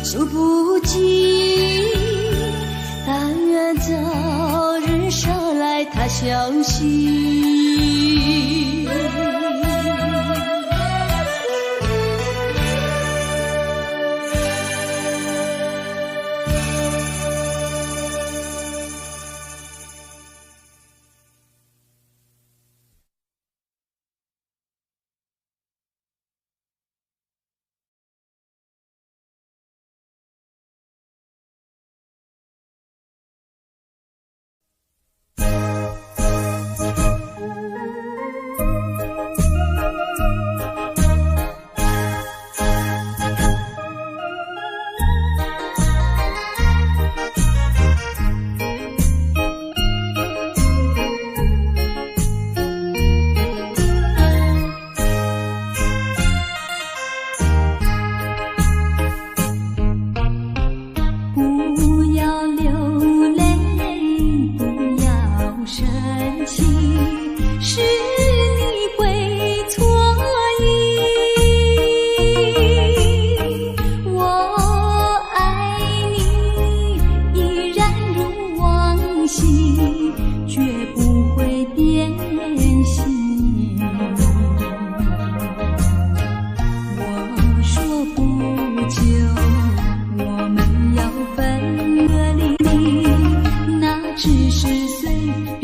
数不尽，但愿早日捎来他消息。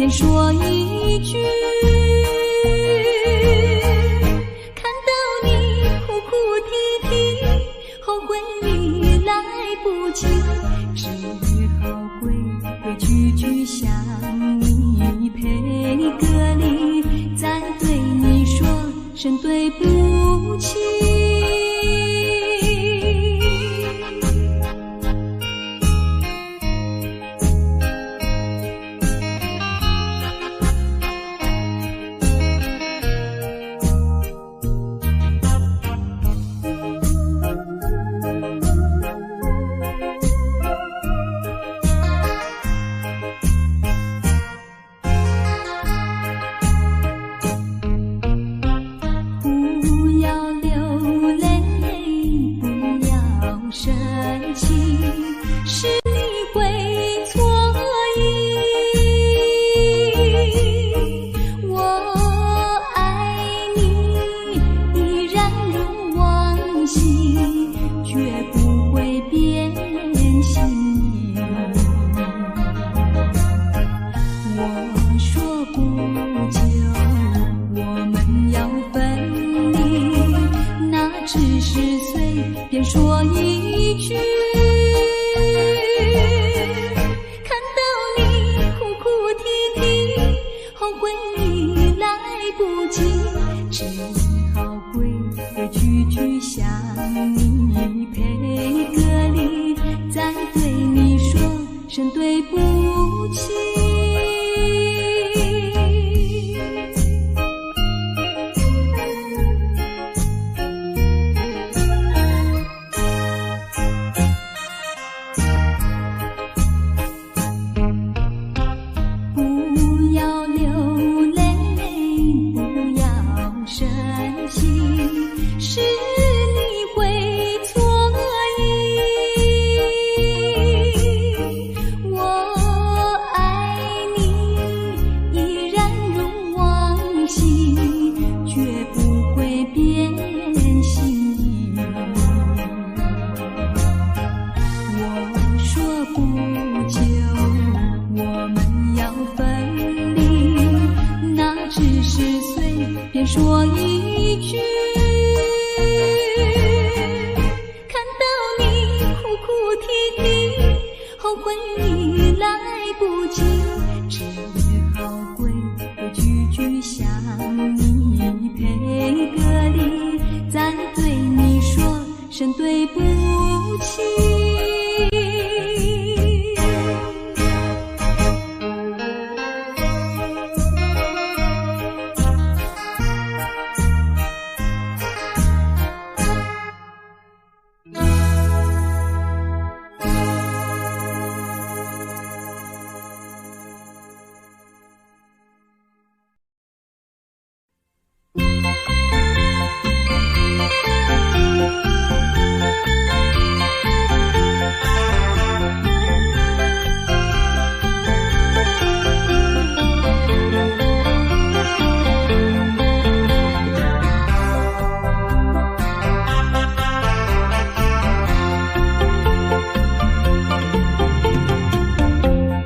说一句，看到你哭哭啼啼，后悔已来不及，只好规规矩矩向你赔个礼，再对你说声对不起。只好归归句句向你赔个礼，再对你说声对不起。说一句，看到你哭哭啼啼，后悔已来不及，只好归归句句向你赔个礼，再对你说声对不起。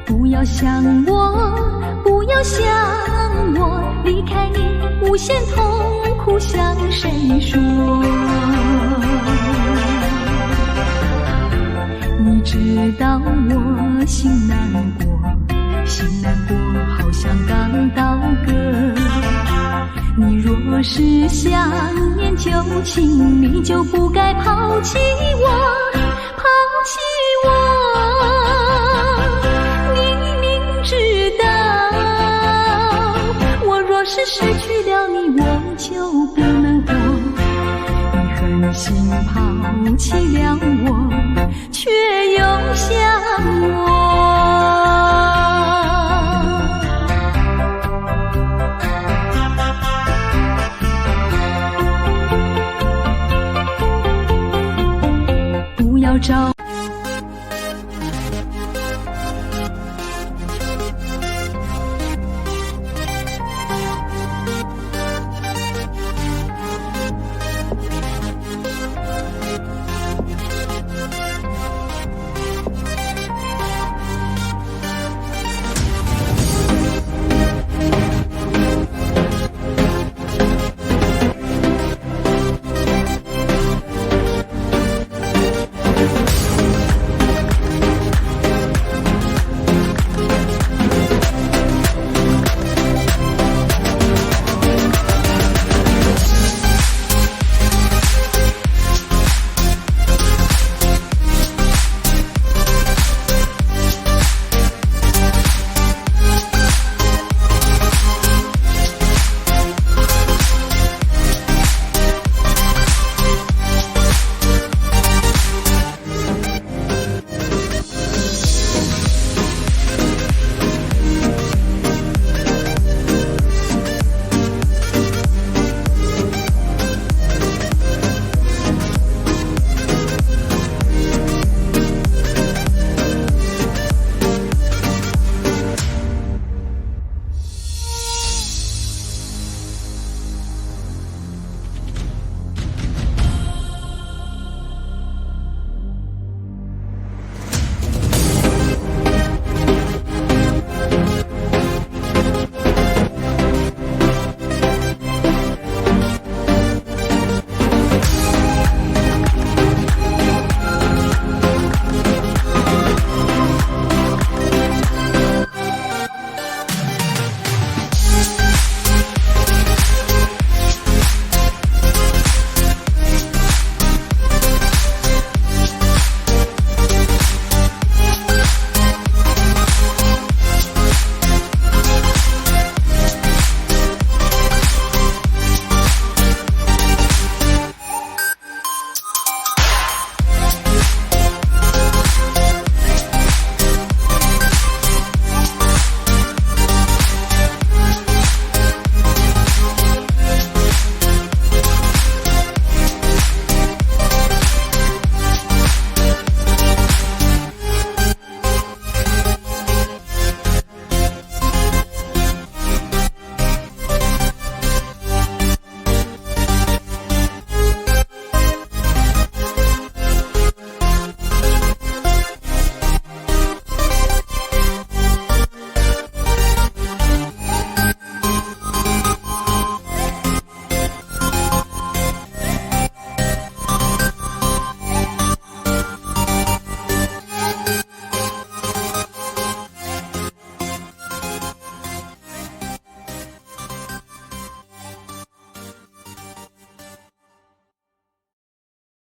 不要想我，离开你无限痛苦向谁说？你知道我心难过，心难过好像刚到歌。你若是想念旧情，你就不该抛弃我，抛弃我。知道我若是失去了你，我就不能活。你狠心抛弃了我，却又想我。不要找